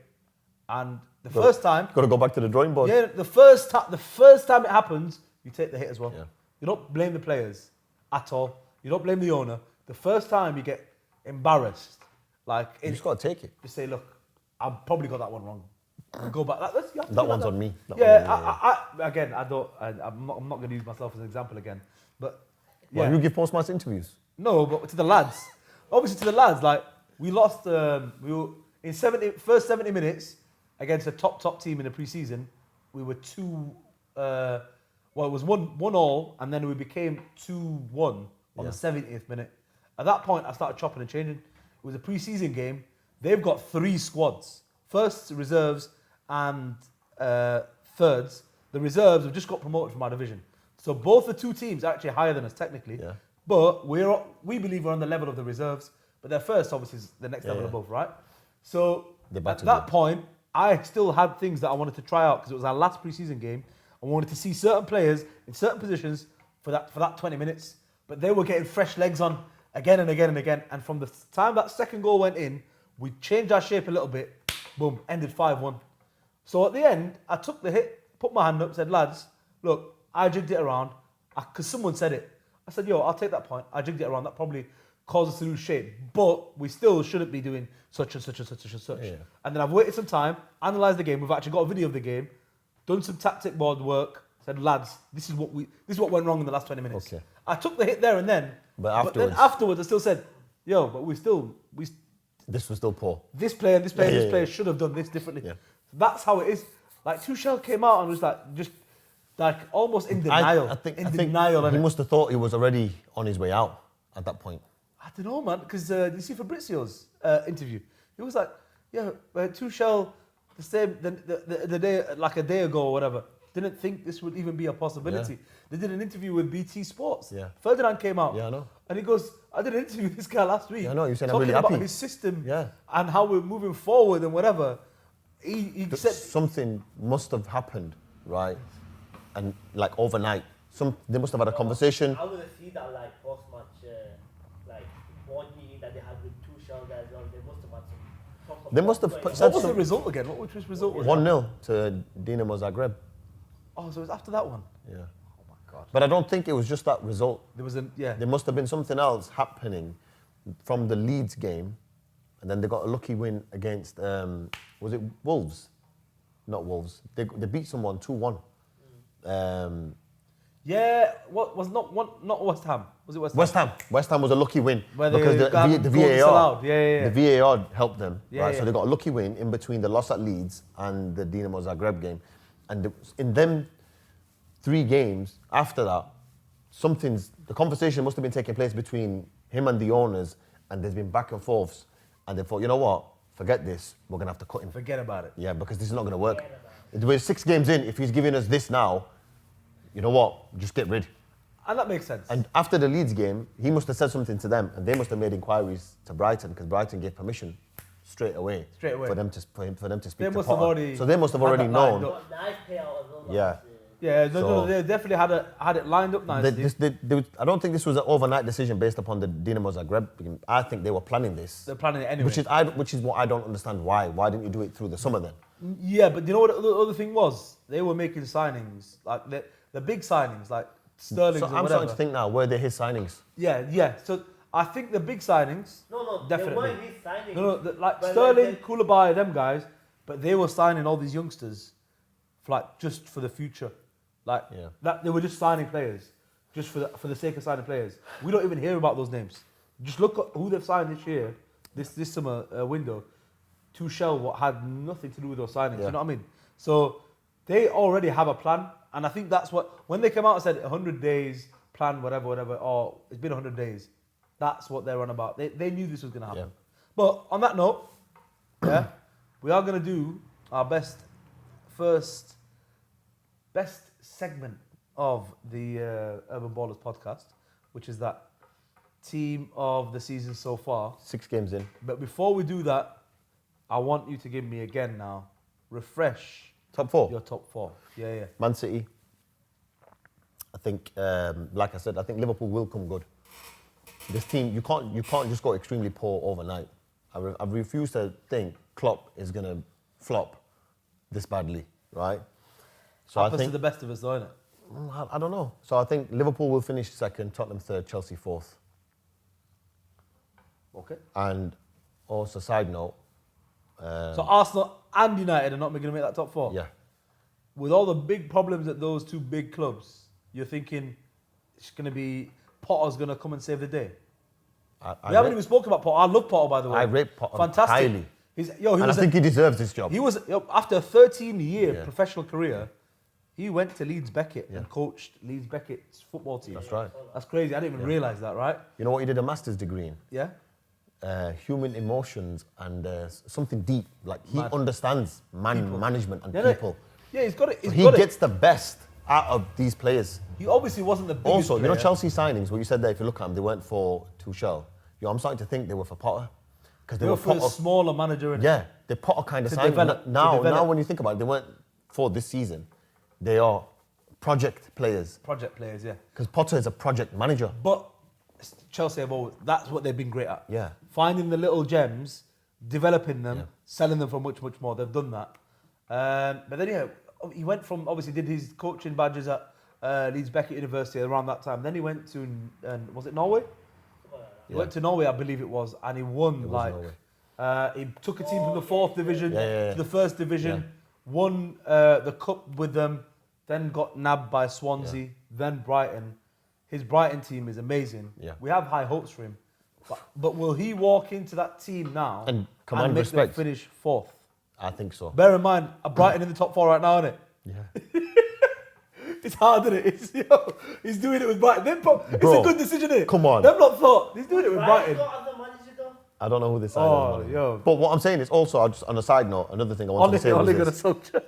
Speaker 1: And first time,
Speaker 2: Got to go back to the drawing board.
Speaker 1: yeah, the first time it happens, you take the hit as well.
Speaker 2: Yeah.
Speaker 1: You don't blame the players at all. You don't blame the owner. The first time you get embarrassed, like
Speaker 2: You just got to take it.
Speaker 1: you say, look, I probably got that one wrong. And go back. You have to
Speaker 2: That
Speaker 1: do
Speaker 2: one's
Speaker 1: like
Speaker 2: on me. That
Speaker 1: Yeah,
Speaker 2: one,
Speaker 1: I'm not going to use myself as an example again. But
Speaker 2: Well,
Speaker 1: yeah,
Speaker 2: you give postmatch interviews.
Speaker 1: no, but to the lads. Obviously, to the lads, like we lost. We were in first 70 minutes against a top team in the pre-season. We were 2. Well, it was 1-1, and then we became 2-1 on the 70th minute. At that point, I started chopping and changing. It was a pre-season game. They've got 3 squads: firsts, reserves, and thirds. The reserves have just got promoted from our division. So both the two teams are actually higher than us technically.
Speaker 2: Yeah.
Speaker 1: But we believe we're on the level of the reserves. But their first obviously is the next level above, right? So
Speaker 2: They're
Speaker 1: at
Speaker 2: battered
Speaker 1: that
Speaker 2: up.
Speaker 1: point, I still had things that I wanted to try out because it was our last preseason game. I wanted to see certain players in certain positions for that 20 minutes. But they were getting fresh legs on again and again and again. And from the time that second goal went in, we changed our shape a little bit. Boom, ended 5-1. So at the end, I took the hit, put my hand up, said, lads, look, I jigged it around. Because someone said it. I said, yo, I'll take that point. I jigged it around. That probably caused us to lose shape. But we still shouldn't be doing such and such and such and such.
Speaker 2: Yeah.
Speaker 1: And then I've waited some time, analysed the game. We've actually got a video of the game, done some tactic board work, said, lads, this is what went wrong in the last 20 minutes.
Speaker 2: Okay.
Speaker 1: I took the hit there and then.
Speaker 2: But
Speaker 1: then afterwards, I still said, yo, but
Speaker 2: This was still poor.
Speaker 1: this player and this player and
Speaker 2: Yeah,
Speaker 1: this
Speaker 2: yeah,
Speaker 1: player
Speaker 2: yeah.
Speaker 1: should have done this differently.
Speaker 2: Yeah.
Speaker 1: That's how it is. Like Tuchel came out and was like almost in denial.
Speaker 2: I think
Speaker 1: denial.
Speaker 2: he
Speaker 1: innit?
Speaker 2: must have thought he was already on his way out at that point.
Speaker 1: I don't know, man, because you see Fabrizio's interview. He was like, yeah, Tuchel, the day, like a day ago or whatever, didn't think this would even be a possibility.
Speaker 2: Yeah.
Speaker 1: They did an interview with BT Sports.
Speaker 2: Yeah.
Speaker 1: Ferdinand came out.
Speaker 2: Yeah, I know.
Speaker 1: And he goes, I did an interview with this guy last week.
Speaker 2: Yeah, I know. You said I'm
Speaker 1: talking
Speaker 2: really
Speaker 1: about
Speaker 2: happy.
Speaker 1: his system
Speaker 2: Yeah.
Speaker 1: and how we're moving forward and whatever. He said
Speaker 2: Something must have happened, right? And like overnight, they must have had a conversation.
Speaker 3: I want to see that like post-match, like board meeting that they had with Tuchel guys. They must have had some proper.
Speaker 2: They must have
Speaker 3: proper-
Speaker 2: said
Speaker 1: what was the
Speaker 2: some-
Speaker 1: result again? What which result was
Speaker 2: 1-0 to Dinamo Zagreb.
Speaker 1: Oh, so it was after that one.
Speaker 2: Yeah.
Speaker 1: Oh my God.
Speaker 2: But I don't think it was just that result.
Speaker 1: There was
Speaker 2: There must have been something else happening from the Leeds game, and then they got a lucky win against was it Wolves? Not Wolves. They beat someone 2-1.
Speaker 1: Yeah, what was not West Ham? Was it West Ham?
Speaker 2: West Ham. West Ham was a lucky win
Speaker 1: Where they
Speaker 2: because
Speaker 1: got
Speaker 2: the
Speaker 1: goals disallowed.
Speaker 2: VAR,
Speaker 1: Yeah.
Speaker 2: the VAR helped them.
Speaker 1: Yeah,
Speaker 2: right?
Speaker 1: yeah.
Speaker 2: So they got a lucky win in between the loss at Leeds and the Dinamo Zagreb game, and in them 3 games after that, the conversation must have been taking place between him and the owners, and there's been back and forths, and they thought, you know what, forget this, we're gonna have to cut him.
Speaker 1: Forget about it.
Speaker 2: Yeah, because this is not gonna work. We're 6 games in. If he's giving us this now, you know what, just get rid.
Speaker 1: And that makes sense.
Speaker 2: And after the Leeds game, he must have said something to them, and they must have made inquiries to Brighton because Brighton gave permission straight away.
Speaker 1: For
Speaker 2: them to speak
Speaker 1: They
Speaker 2: to
Speaker 1: must
Speaker 2: Potter.
Speaker 1: have already
Speaker 2: So they must have
Speaker 1: had
Speaker 2: already
Speaker 1: that lined
Speaker 2: known.
Speaker 1: up.
Speaker 3: Nice payout as well.
Speaker 2: Yeah.
Speaker 1: Yeah,
Speaker 2: So-
Speaker 1: they definitely had it lined up nicely.
Speaker 2: I don't think this was an overnight decision based upon the Dinamo Zagreb game. I think they were planning this,
Speaker 1: They're planning it anyway.
Speaker 2: which is what I don't understand. Why? Why didn't you do it through the summer then?
Speaker 1: Yeah, but you know what the other thing was? They were making signings, like the big signings, like Sterling
Speaker 2: So
Speaker 1: or
Speaker 2: I'm
Speaker 1: whatever.
Speaker 2: starting to think now, were they his signings?
Speaker 1: Yeah. So I think the big signings,
Speaker 3: No,
Speaker 1: definitely.
Speaker 3: they weren't his signings.
Speaker 1: No, like
Speaker 3: But
Speaker 1: Sterling,
Speaker 3: they-
Speaker 1: Koulibaly, them guys, but they were signing all these youngsters, just for the future. Like
Speaker 2: Yeah.
Speaker 1: that, they were just signing players, just for the sake of signing players. We don't even hear about those names. Just look at who they've signed this year, this summer window. Tuchel had nothing to do with those signings.
Speaker 2: Yeah.
Speaker 1: You know what I mean? So they already have a plan, and I think that's what when they came out and said 100 days plan, whatever, or it's been 100 days. That's what they're on about. They knew this was going to happen.
Speaker 2: Yeah.
Speaker 1: But on that note, yeah, we are going to do our best segment of the Urban Ballers podcast, which is that team of the season so far.
Speaker 2: 6 games in.
Speaker 1: But before we do that, I want you to give me again now, refresh
Speaker 2: Top 4.
Speaker 1: your top 4. Yeah.
Speaker 2: Man City. I think, like I said, I think Liverpool will come good. This team, you can't just go extremely poor overnight. I refuse to think Klopp is going to flop this badly, right? So
Speaker 1: Happens
Speaker 2: I think
Speaker 1: to the best of us, though, innit?
Speaker 2: I don't know. So I think Liverpool will finish 2nd, Tottenham 3rd, Chelsea 4th.
Speaker 1: Okay.
Speaker 2: And also, side note,
Speaker 1: So Arsenal and United are not going to make that top 4?
Speaker 2: yeah,
Speaker 1: With all the big problems at those 2 big clubs, you're thinking it's going to be Potter's going to come and save the day? We haven't even spoken about Potter. I love Potter, by the way.
Speaker 2: I rate Potter
Speaker 1: Fantastic.
Speaker 2: highly. I think he deserves this job.
Speaker 1: He was after a 13-year
Speaker 2: Yeah.
Speaker 1: professional career, he went to Leeds Beckett
Speaker 2: Yeah.
Speaker 1: and coached Leeds Beckett's football team.
Speaker 2: That's right.
Speaker 1: That's crazy. I didn't even realise that, right?
Speaker 2: You know what he did a master's degree in?
Speaker 1: Yeah.
Speaker 2: Human emotions and something deep. Like he
Speaker 1: Mad.
Speaker 2: understands
Speaker 1: People.
Speaker 2: management and
Speaker 1: Yeah,
Speaker 2: people.
Speaker 1: Yeah, he's got it.
Speaker 2: So he gets the best out of these players.
Speaker 1: He obviously wasn't the biggest
Speaker 2: Also, you know
Speaker 1: player.
Speaker 2: Chelsea signings, what you said there, if you look at them, they weren't for Tuchel. I'm starting to think they were for Potter. Because
Speaker 1: They were for a smaller manager. innit?
Speaker 2: Yeah, the Potter kind of
Speaker 1: To
Speaker 2: signings.
Speaker 1: develop-
Speaker 2: Now,
Speaker 1: to develop.
Speaker 2: when you think about it, they weren't for this season. They are project players.
Speaker 1: Project players, yeah.
Speaker 2: Because Potter is a project manager.
Speaker 1: But Chelsea have always, that's what they've been great at.
Speaker 2: Yeah.
Speaker 1: Finding the little gems, developing them,
Speaker 2: Yeah.
Speaker 1: selling them for much, much more. They've done that. But then, yeah, he went from, obviously did his coaching badges at Leeds Beckett University around that time. Then he went to, was it Norway? He
Speaker 2: Yeah.
Speaker 1: went to Norway, I believe it was, and he won,
Speaker 2: It was
Speaker 1: like,
Speaker 2: Norway.
Speaker 1: he took a team from the 4th division
Speaker 2: Yeah.
Speaker 1: to the 1st division, won the cup with them, then got nabbed by Swansea, then Brighton. His Brighton team is amazing.
Speaker 2: Yeah.
Speaker 1: We have high hopes for him. But will he walk into that team now
Speaker 2: And command
Speaker 1: make
Speaker 2: respect.
Speaker 1: them finish 4th?
Speaker 2: I think so.
Speaker 1: Bear in mind, Brighton in the top 4 right now, isn't it?
Speaker 2: Yeah.
Speaker 1: It's hard, isn't it? He's doing it with Brighton. It's
Speaker 2: Bro,
Speaker 1: a good decision, isn't it?
Speaker 2: come on.
Speaker 1: They've not thought. He's doing it with Brighton.
Speaker 3: Got other manager though.
Speaker 2: I don't know who this side is.
Speaker 1: Yo.
Speaker 2: But what I'm saying is also, just on a side note, another thing I wanted to say was
Speaker 1: Gonna
Speaker 2: this.
Speaker 1: soldier.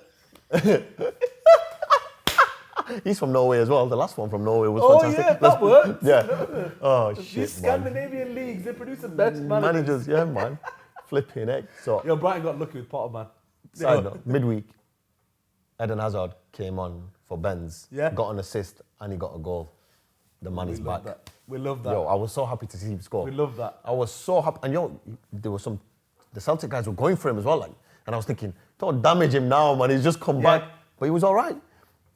Speaker 2: He's from Norway as well. The last one from Norway was
Speaker 1: Oh,
Speaker 2: fantastic.
Speaker 1: yeah, that worked.
Speaker 2: Yeah. Oh, shit,
Speaker 1: These
Speaker 2: man.
Speaker 1: Scandinavian leagues, they produce the best managers.
Speaker 2: Managers, yeah, man. Flipping heck. So,
Speaker 1: Yo, Brighton got lucky with Potter, man.
Speaker 2: side note, midweek, Eden Hazard came on for Benz,
Speaker 1: Yeah.
Speaker 2: got an assist, and he got a goal. The man is back.
Speaker 1: We love that.
Speaker 2: Yo, I was so happy to see him score.
Speaker 1: We love that.
Speaker 2: I was so happy. And there was the Celtic guys were going for him as well. Like, and I was thinking, don't damage him now, man. He's just come back. But he was all right.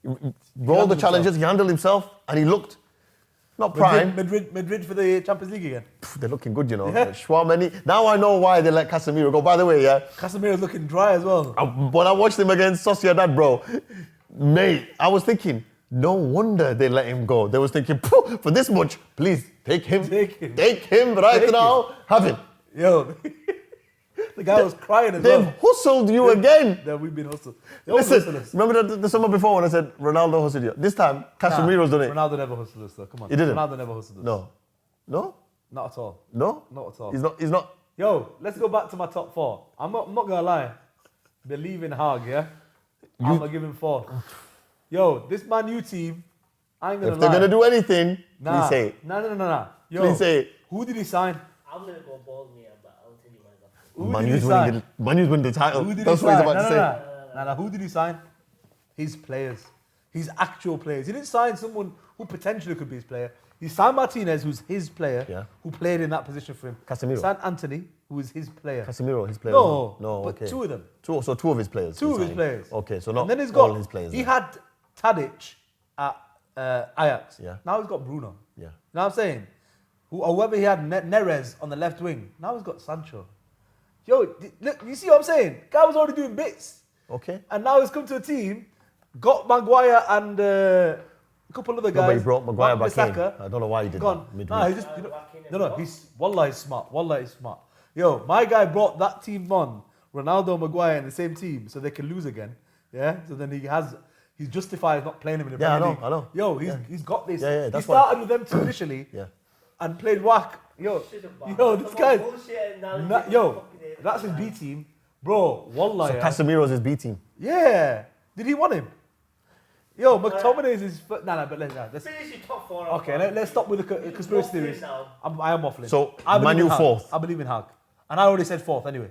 Speaker 2: He rolled the challenges, he handled himself, and he looked not prime.
Speaker 1: Madrid for the Champions League again.
Speaker 2: They're looking good, you know.
Speaker 1: Yeah.
Speaker 2: Chouameni. Now I know why they let Casemiro go. By the way, yeah.
Speaker 1: Casemiro's looking dry as well.
Speaker 2: When I watched him against Sociedad, bro, mate, I was thinking, no wonder they let him go. They was thinking, for this much, please take him. Take him right now. Have him.
Speaker 1: Yo, the guy was crying as well.
Speaker 2: They've hustled you again.
Speaker 1: Yeah, we've been hustled.
Speaker 2: Listen, remember the summer before when I said Ronaldo hustled you? This time, Casemiro's done it.
Speaker 1: Ronaldo never hustled us, though. Come on.
Speaker 2: He didn't?
Speaker 1: Ronaldo never hustled us.
Speaker 2: No. No?
Speaker 1: Not at all.
Speaker 2: No?
Speaker 1: Not at all.
Speaker 2: He's not.
Speaker 1: Yo, let's go back to my top 4. I'm not gonna lie. Believe in Haag, yeah? I'm gonna give him 4. Yo, this Man U team, I ain't gonna lie.
Speaker 2: If they're going to do anything,
Speaker 1: Nah.
Speaker 2: please say it.
Speaker 1: Nah. Yo,
Speaker 2: Please say it.
Speaker 1: who did he sign?
Speaker 3: I'm gonna go bold here, but I'll tell you myself.
Speaker 1: Who
Speaker 2: Man
Speaker 1: did he
Speaker 2: U's
Speaker 1: sign?
Speaker 2: winning the title.
Speaker 1: Who did
Speaker 2: That's
Speaker 1: he
Speaker 2: what he's
Speaker 1: sign?
Speaker 2: about to say.
Speaker 1: Nah. Who did he sign? His players. His actual players. He didn't sign someone who potentially could be his player. He signed Martinez, who's his player,
Speaker 2: Yeah.
Speaker 1: who played in that position for him.
Speaker 2: Casemiro.
Speaker 1: Signed Anthony, who is his player.
Speaker 2: Casemiro, his players.
Speaker 1: No,
Speaker 2: No,
Speaker 1: but
Speaker 2: okay.
Speaker 1: 2 of them.
Speaker 2: So 2 of his players.
Speaker 1: Two
Speaker 2: he
Speaker 1: of his
Speaker 2: signed.
Speaker 1: players.
Speaker 2: Okay, so not
Speaker 1: And then he's
Speaker 2: all
Speaker 1: got,
Speaker 2: his players.
Speaker 1: he
Speaker 2: then.
Speaker 1: had Tadic at Ajax.
Speaker 2: Yeah.
Speaker 1: Now he's got Bruno.
Speaker 2: Yeah.
Speaker 1: You know what I'm saying? Whoever he had, Neres on the left wing. Now he's got Sancho. Yo, look, you see what I'm saying? Guy was already doing bits.
Speaker 2: Okay.
Speaker 1: And now he's come to a team, got Maguire and a couple other guys.
Speaker 2: No, but he brought Maguire back in.
Speaker 1: Bissaka.
Speaker 2: I don't know why he did
Speaker 1: Gone.
Speaker 2: that midweek.
Speaker 1: Nah, he just, no, he's smart. Wallah, he's smart. Yo, my guy brought that team on, Ronaldo and Maguire in the same team, so they can lose again. Yeah, so then he's justified not playing him in the Premier League.
Speaker 2: I know.
Speaker 1: Yo, he's got this.
Speaker 2: Yeah,
Speaker 1: he
Speaker 2: that's
Speaker 1: started with them two initially,
Speaker 2: Yeah.
Speaker 1: and played whack. Yo, this guy, that's his B team, bro. Wallah,
Speaker 2: So
Speaker 1: yeah.
Speaker 2: Casemiro's his B team.
Speaker 1: Yeah. Did he want him? Yo, McTominay is his. But let's.
Speaker 3: Finish your top 4.
Speaker 1: Okay, let's stop with the conspiracy theories. I am waffling.
Speaker 2: So,
Speaker 1: I believe
Speaker 2: Man U
Speaker 1: in Haag.
Speaker 2: fourth.
Speaker 1: I believe in Haag. And I already said 4th anyway.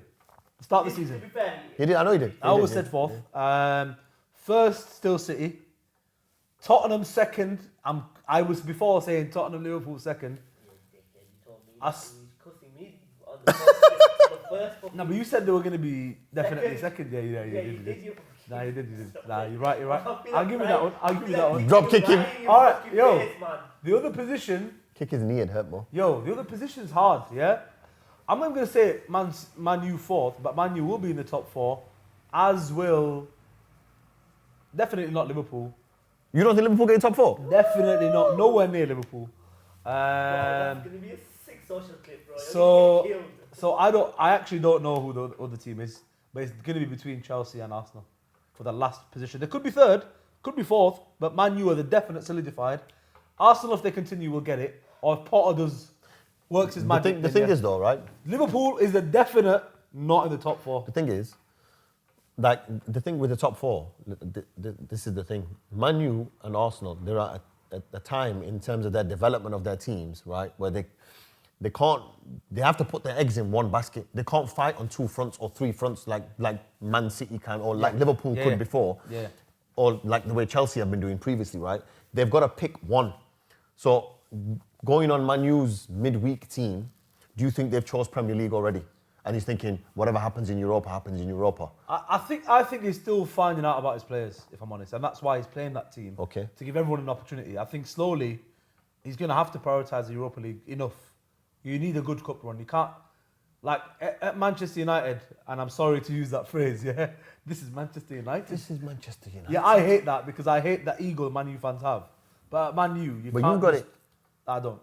Speaker 1: Start the
Speaker 3: To
Speaker 1: season.
Speaker 3: be fair,
Speaker 2: He did. I know he did.
Speaker 1: I always said 4th. First, still City. Tottenham 2nd. I was before saying Tottenham, Liverpool 2nd.
Speaker 3: you told me he's cussing me on the first.
Speaker 1: No, but you said they were going to be definitely 2nd. Yeah, you
Speaker 3: You
Speaker 1: did.
Speaker 3: did.
Speaker 1: Nah, you did. Nah, you're right. I'll give you that one.
Speaker 2: Drop kick him.
Speaker 1: All right, yo. The other position.
Speaker 2: Kick his knee and hurt, bro.
Speaker 1: Yo, the other position's hard, yeah? I'm not going to say Man U 4th, but Man U will be in the top 4, as will definitely not Liverpool.
Speaker 2: You don't think Liverpool get in top 4?
Speaker 1: Definitely not. Nowhere near Liverpool.
Speaker 3: That's going to be a sick social clip, bro.
Speaker 1: So I actually don't know who the other team is, but it's going to be between Chelsea and Arsenal for the last position. They could be 3rd, could be 4th, but Man U are the definite solidified. Arsenal, if they continue, will get it. Or if Potter works his magic.
Speaker 2: The thing is, though, right?
Speaker 1: Liverpool is a definite not in the top 4.
Speaker 2: The thing is, like, the thing with the top 4, this is the thing. Man U and Arsenal, they're at a time in terms of their development of their teams, right, where they have to put their eggs in one basket. They can't fight on 2 fronts or 3 fronts like Man City can or like Liverpool could before.
Speaker 1: Yeah.
Speaker 2: Or like the way Chelsea have been doing previously, right? They've got to pick one. So going on Man U's midweek team, do you think they've chose Premier League already? And he's thinking, whatever happens in Europa, happens in Europa.
Speaker 1: I think he's still finding out about his players, if I'm honest, and that's why he's playing that team.
Speaker 2: Okay.
Speaker 1: To give everyone an opportunity. I think slowly he's going to have to prioritise the Europa League enough. You need a good cup run. You can't, like at Manchester United, and I'm sorry to use that phrase, yeah. This is Manchester United.
Speaker 2: This is Manchester United.
Speaker 1: Yeah, I hate that because I hate that ego Man U fans have. But at Man U, you
Speaker 2: But
Speaker 1: can't.
Speaker 2: you got it.
Speaker 1: I don't.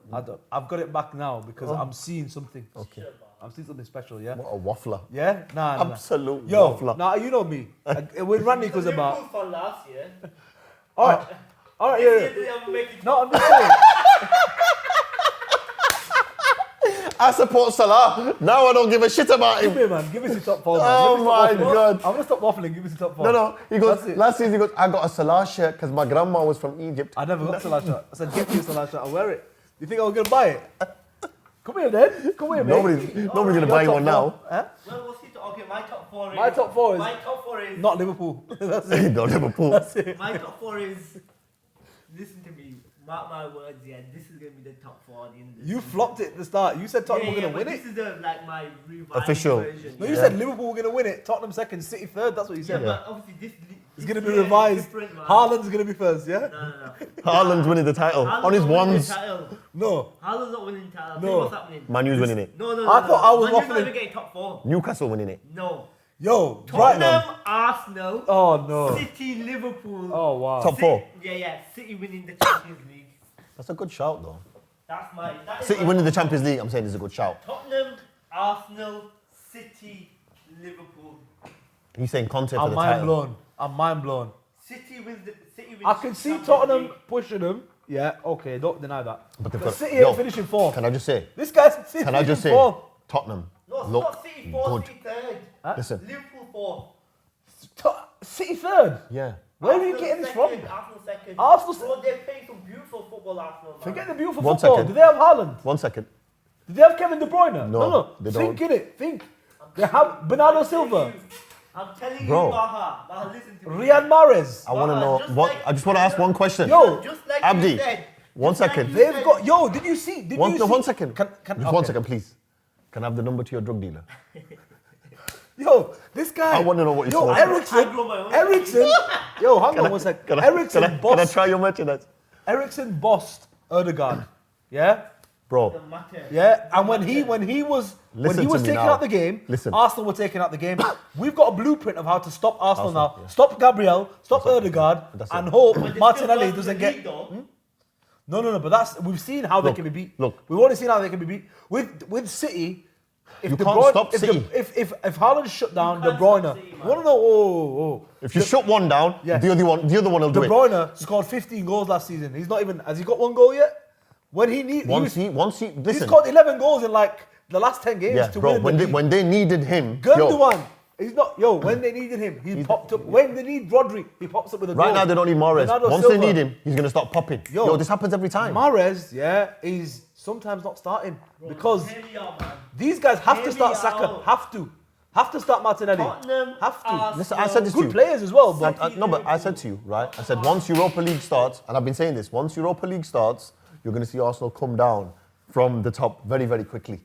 Speaker 1: I've got it back now because I'm seeing something.
Speaker 2: Okay.
Speaker 1: I'm seeing something special, yeah?
Speaker 2: What a waffler.
Speaker 1: Yeah? Nah.
Speaker 2: Absolute
Speaker 1: Yo,
Speaker 2: waffler.
Speaker 1: nah, you know me. When Randy goes about...
Speaker 3: Liverpool fan last year.
Speaker 1: Alright,
Speaker 3: This
Speaker 1: yeah.
Speaker 3: year they haven't made it.
Speaker 1: No, I'm just saying.
Speaker 2: I support Salah. Now I don't give a shit about
Speaker 1: Give
Speaker 2: him.
Speaker 1: me, man. Give us your top 4, man.
Speaker 2: Oh
Speaker 1: Let me stop
Speaker 2: my
Speaker 1: waffling.
Speaker 2: God.
Speaker 1: I'm going to stop waffling. Give us your top 4.
Speaker 2: No. He goes,
Speaker 1: That's it.
Speaker 2: last season he goes, I got a Salah shirt because my grandma was from Egypt.
Speaker 1: I never got Salah shirt. I said, get me a Salah shirt. I'll wear it. You think I was going to buy it? Come here, then. Come here, mate.
Speaker 2: Nobody's going to
Speaker 1: Your
Speaker 2: buy
Speaker 1: top
Speaker 2: one
Speaker 1: 4.
Speaker 2: now.
Speaker 1: Huh?
Speaker 3: Well, what's it? Okay, my top 4 is...
Speaker 1: My top 4 is...
Speaker 3: My top 4 is...
Speaker 1: Not Liverpool. That's it.
Speaker 2: No, Liverpool.
Speaker 1: That's it.
Speaker 3: My top 4 is... Listen to me. Mark my words, yeah. This is going to be the top 4 at the end of the
Speaker 1: You
Speaker 3: season.
Speaker 1: flopped it at the start. You said Tottenham were going to
Speaker 3: but
Speaker 1: win it.
Speaker 3: This is the, like my revised
Speaker 2: Official.
Speaker 3: version.
Speaker 1: No, you said Liverpool were going to win it. Tottenham second, City third. That's what you
Speaker 3: Yeah,
Speaker 1: said.
Speaker 3: but obviously this
Speaker 1: It's going to be
Speaker 3: year is
Speaker 1: revised.
Speaker 3: different, man.
Speaker 1: Haaland's going to be first, yeah?
Speaker 3: No.
Speaker 2: Haaland's winning the title.
Speaker 3: Haaland's
Speaker 2: On his
Speaker 3: not winning
Speaker 2: ones.
Speaker 3: the title.
Speaker 1: No.
Speaker 3: Haaland's not winning the title.
Speaker 1: No.
Speaker 3: No. What's happening?
Speaker 2: Manu's winning it.
Speaker 3: No.
Speaker 1: I thought I was
Speaker 3: Man, you're
Speaker 1: waffling.
Speaker 3: not even getting top 4.
Speaker 2: Newcastle winning it.
Speaker 3: No.
Speaker 1: Yo, Brighton.
Speaker 3: Tottenham, Arsenal,
Speaker 1: Oh, no.
Speaker 3: City, Liverpool.
Speaker 1: Oh, wow.
Speaker 2: Top 4.
Speaker 3: Yeah. City winning the Champions League.
Speaker 2: That's a good shout though.
Speaker 3: That's my... That is
Speaker 2: City
Speaker 3: my
Speaker 2: winning the
Speaker 3: top
Speaker 2: Champions League, I'm saying is a good shout.
Speaker 3: Tottenham, Arsenal, City, Liverpool.
Speaker 2: He's saying Conte for
Speaker 1: I'm
Speaker 2: the
Speaker 1: mind
Speaker 2: title.
Speaker 1: blown. I'm mind blown.
Speaker 3: City wins
Speaker 1: I can see
Speaker 3: Champions
Speaker 1: Tottenham
Speaker 3: League.
Speaker 1: pushing them. Yeah, okay, don't deny that.
Speaker 2: But they've
Speaker 1: But
Speaker 2: got-
Speaker 1: City
Speaker 2: yo,
Speaker 1: ain't finishing fourth.
Speaker 2: Can I just say?
Speaker 1: This guy's City
Speaker 2: Can I just say?
Speaker 1: fourth.
Speaker 2: Tottenham
Speaker 3: No, it's
Speaker 2: look
Speaker 3: not City 4,
Speaker 2: good.
Speaker 3: City 3rd.
Speaker 2: Listen,
Speaker 3: Liverpool 4.
Speaker 1: City third.
Speaker 2: yeah.
Speaker 1: Where are you
Speaker 3: Arsenal
Speaker 1: getting this
Speaker 3: second,
Speaker 1: from?
Speaker 3: Arsenal second.
Speaker 1: Arsenal
Speaker 3: Bro, they're playing some beautiful football, Arsenal. Man.
Speaker 1: Forget the beautiful
Speaker 2: One
Speaker 1: football.
Speaker 2: second.
Speaker 1: Do they have Haaland?
Speaker 2: 1 second.
Speaker 1: Do they have Kevin De Bruyne?
Speaker 2: No, they
Speaker 1: Think
Speaker 2: don't.
Speaker 1: in it. Think. They have Bernardo Silva,
Speaker 3: I'm telling
Speaker 2: Bro.
Speaker 3: you, Baha, listen to me.
Speaker 1: Riyad Mahrez.
Speaker 2: I want to
Speaker 3: Baha,
Speaker 2: know
Speaker 3: just
Speaker 2: what.
Speaker 3: like-
Speaker 2: I just want to ask one question.
Speaker 1: Yo,
Speaker 3: Just like
Speaker 2: Abdi,
Speaker 3: you said.
Speaker 2: 1
Speaker 3: just like
Speaker 2: second.
Speaker 3: you
Speaker 1: They've
Speaker 3: said.
Speaker 1: got. Yo, did you see? Did you see?
Speaker 2: 1 second.
Speaker 1: Can,
Speaker 2: Just
Speaker 1: okay.
Speaker 2: 1 second, please. Can I have the number to your drug dealer?
Speaker 1: Yo, this guy.
Speaker 2: I wanna know what you
Speaker 1: Yo,
Speaker 2: saw.
Speaker 1: Ericsson.
Speaker 3: I grow my own.
Speaker 1: Ericsson. Yo, hang on one sec.
Speaker 2: Can I
Speaker 1: Ericsson bossed.
Speaker 2: try your merchandise?
Speaker 1: Ericsson bossed Erdogan. Yeah.
Speaker 2: Bro,
Speaker 3: Doesn't matter.
Speaker 1: Yeah, and when he was
Speaker 2: Listen to me
Speaker 1: taking
Speaker 2: now.
Speaker 1: out the game,
Speaker 2: Listen.
Speaker 1: Arsenal were taking out the game. We've got a blueprint of how to stop Arsenal now.
Speaker 2: yeah.
Speaker 1: Stop Gabriel, stop Erdogan,
Speaker 2: That's
Speaker 1: and
Speaker 2: it.
Speaker 1: hope
Speaker 3: But they
Speaker 1: Martinelli
Speaker 3: still
Speaker 1: doesn't
Speaker 3: lost the
Speaker 1: get.
Speaker 3: league, though.
Speaker 1: No. But we've seen how they
Speaker 2: Look,
Speaker 1: can be beat.
Speaker 2: look.
Speaker 1: We've already seen how they can be beat with City. If
Speaker 2: You
Speaker 1: De
Speaker 2: can't
Speaker 1: Bruyne-
Speaker 2: stop
Speaker 1: if
Speaker 2: City.
Speaker 1: If Haaland shut down De
Speaker 3: can't stop
Speaker 1: Bruyne,
Speaker 3: City, man.
Speaker 1: no.
Speaker 2: if you shut one down,
Speaker 1: Yeah.
Speaker 2: the other one will
Speaker 1: De
Speaker 2: do it.
Speaker 1: Bruyne scored 15 goals last season. He's not even. Has he got one goal yet? When he need,
Speaker 2: Once he,
Speaker 1: he
Speaker 2: listen.
Speaker 1: scored 11 goals in like the last 10 games
Speaker 2: Yeah,
Speaker 1: to
Speaker 2: bro.
Speaker 1: win
Speaker 2: When
Speaker 1: the
Speaker 2: they,
Speaker 1: league.
Speaker 2: when they needed him, yo,
Speaker 1: Gundogan, he's not. Yo, when they needed him, he popped up. When they need Rodri, he pops up with a goal.
Speaker 2: right now they don't need Mahrez.
Speaker 1: Bernardo
Speaker 2: Once
Speaker 1: Silva.
Speaker 2: they need him, he's gonna start popping. Yo, this happens every time.
Speaker 1: Mahrez, yeah, he's sometimes not starting because
Speaker 3: Hear me out, man.
Speaker 1: these guys have to
Speaker 3: Hear
Speaker 1: start
Speaker 3: me
Speaker 1: Saka.
Speaker 3: out.
Speaker 1: Have to start Martinelli.
Speaker 3: Tottenham,
Speaker 1: Have to.
Speaker 3: Arsenal.
Speaker 2: Listen, I said this to
Speaker 1: Good
Speaker 2: you.
Speaker 1: players as well, but
Speaker 2: No, but I said to you, right? I said once Europa League starts, and I've been saying this, once Europa League starts, you're going to see Arsenal come down from the top very, very quickly.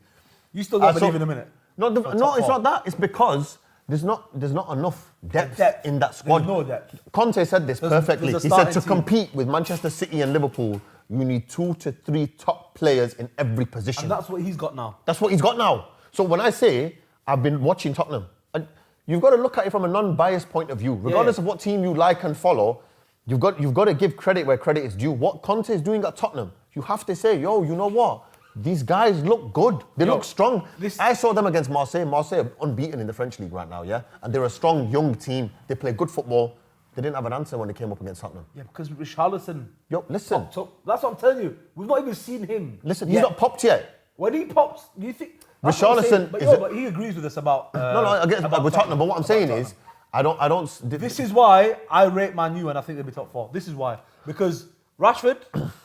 Speaker 1: you still don't
Speaker 2: So-
Speaker 1: believe in a minute.
Speaker 2: No,
Speaker 1: top
Speaker 2: it's
Speaker 1: four.
Speaker 2: not that. It's because there's not enough depth,
Speaker 1: Depth.
Speaker 2: in that squad.
Speaker 1: There's no depth.
Speaker 2: Conte said this
Speaker 1: There's-
Speaker 2: perfectly.
Speaker 1: there's a
Speaker 2: He said
Speaker 1: starting
Speaker 2: to
Speaker 1: team.
Speaker 2: compete with Manchester City and Liverpool, you need 2 to 3 top players in every position.
Speaker 1: And that's what he's got now.
Speaker 2: That's what he's got now. So when I say I've been watching Tottenham, and you've got to look at it from a non-biased point of view. Regardless of what team you like and follow, you've got to give credit where credit is due. What Conte is doing at Tottenham, you have to say, yo, you know what? These guys look good. They look strong. I saw them against Marseille. Marseille are unbeaten in the French league right now, yeah? And they're a strong, young team. They play good football. They didn't have an answer when they came up against Tottenham.
Speaker 1: Yeah, because Richarlison
Speaker 2: Yo, listen.
Speaker 1: popped up. That's what I'm telling you. We've not even seen him.
Speaker 2: Listen, he's
Speaker 1: yet.
Speaker 2: not popped yet.
Speaker 1: When he pops, do you think? That's what I'm
Speaker 2: Richarlison
Speaker 1: saying. But,
Speaker 2: is
Speaker 1: yo,
Speaker 2: a-
Speaker 1: but he agrees with us about.
Speaker 2: No, I get
Speaker 1: about
Speaker 2: with Tottenham, but what I'm
Speaker 1: about
Speaker 2: saying
Speaker 1: Tottenham.
Speaker 2: is, I don't.
Speaker 1: This is why I rate Man U and I think they'll be top 4. This is why. Because Rashford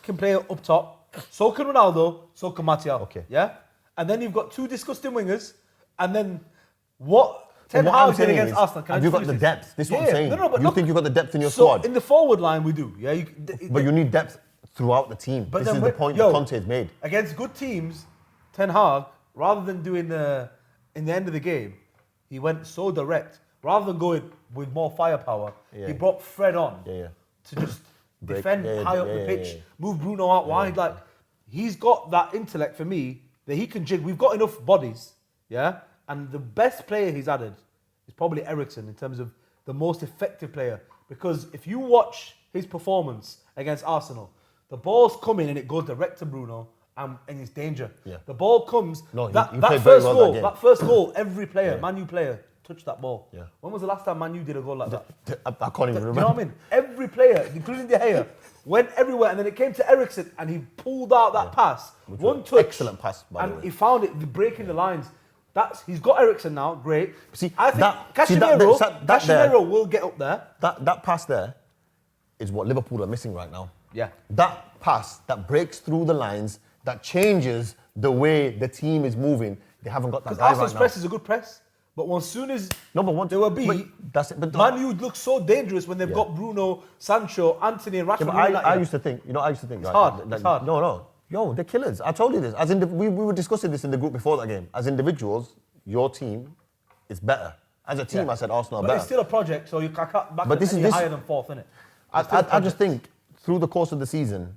Speaker 1: can play up top, so can Ronaldo, so can Martial.
Speaker 2: Okay.
Speaker 1: Yeah? And then you've got 2 disgusting wingers, and then what Ten
Speaker 2: And what I'm
Speaker 1: Hag did
Speaker 2: saying
Speaker 1: against
Speaker 2: is,
Speaker 1: Arsenal. Can I
Speaker 2: have you
Speaker 1: just
Speaker 2: got the
Speaker 1: finish
Speaker 2: depth? This is what I'm
Speaker 1: Yeah,
Speaker 2: saying.
Speaker 1: but
Speaker 2: You
Speaker 1: look,
Speaker 2: think you've got the depth in your
Speaker 1: so
Speaker 2: squad,
Speaker 1: in the forward line we do. Yeah,
Speaker 2: but you need depth throughout the team.
Speaker 1: But
Speaker 2: This
Speaker 1: then
Speaker 2: is the
Speaker 1: when-
Speaker 2: point
Speaker 1: yo,
Speaker 2: that Conte has made.
Speaker 1: Against good teams, Ten Hag, rather than doing in the end of the game, he went so direct. Rather than going with more firepower,
Speaker 2: Yeah.
Speaker 1: he brought Fred on
Speaker 2: Yeah.
Speaker 1: to just
Speaker 2: Break-
Speaker 1: defend
Speaker 2: yeah,
Speaker 1: high up
Speaker 2: yeah,
Speaker 1: the
Speaker 2: yeah,
Speaker 1: pitch,
Speaker 2: yeah.
Speaker 1: move Bruno out wide. Like he's got that intellect for me that he can jig. We've got enough bodies, yeah. And the best player he's added is probably Eriksen in terms of the most effective player. Because if you watch his performance against Arsenal, the balls come in and it goes direct to Bruno, and it's danger.
Speaker 2: Yeah.
Speaker 1: The ball comes.
Speaker 2: No,
Speaker 1: that
Speaker 2: he
Speaker 1: that
Speaker 2: played very
Speaker 1: first
Speaker 2: well
Speaker 1: goal,
Speaker 2: that game.
Speaker 1: that first goal, every player, Man U player, touched that ball.
Speaker 2: Yeah.
Speaker 1: When was the last time Man U did a goal like that?
Speaker 2: I can't even
Speaker 1: You
Speaker 2: remember.
Speaker 1: know what I mean? Every player, including De Gea, went everywhere, and then it came to Eriksen, and he pulled out that pass, one touch,
Speaker 2: excellent pass, by the
Speaker 1: and
Speaker 2: way.
Speaker 1: he found it, breaking the lines. He's got Eriksen now, great.
Speaker 2: See,
Speaker 1: I think
Speaker 2: that
Speaker 1: Casemiro will get up there.
Speaker 2: That pass there is what Liverpool are missing right now.
Speaker 1: Yeah.
Speaker 2: That pass that breaks through the lines, that changes the way the team is moving. They haven't got that
Speaker 1: Because
Speaker 2: guy
Speaker 1: Arsenal's
Speaker 2: right now.
Speaker 1: press is a good press, but as soon as
Speaker 2: No, but once
Speaker 1: they were beat,
Speaker 2: that's it. But
Speaker 1: Man U looks so dangerous when they've got Bruno, Sancho, Anthony, and Rashford.
Speaker 2: Yeah, but I used to think, right?
Speaker 1: hard, it's hard.
Speaker 2: No. Yo, they're killers. I told you this. We were discussing this in the group before that game. As individuals, your team is better. As a team, I said Arsenal are
Speaker 1: But
Speaker 2: better.
Speaker 1: it's still a project, so you can't back
Speaker 2: But this is
Speaker 1: higher than fourth, innit?
Speaker 2: I just think through the course of the season,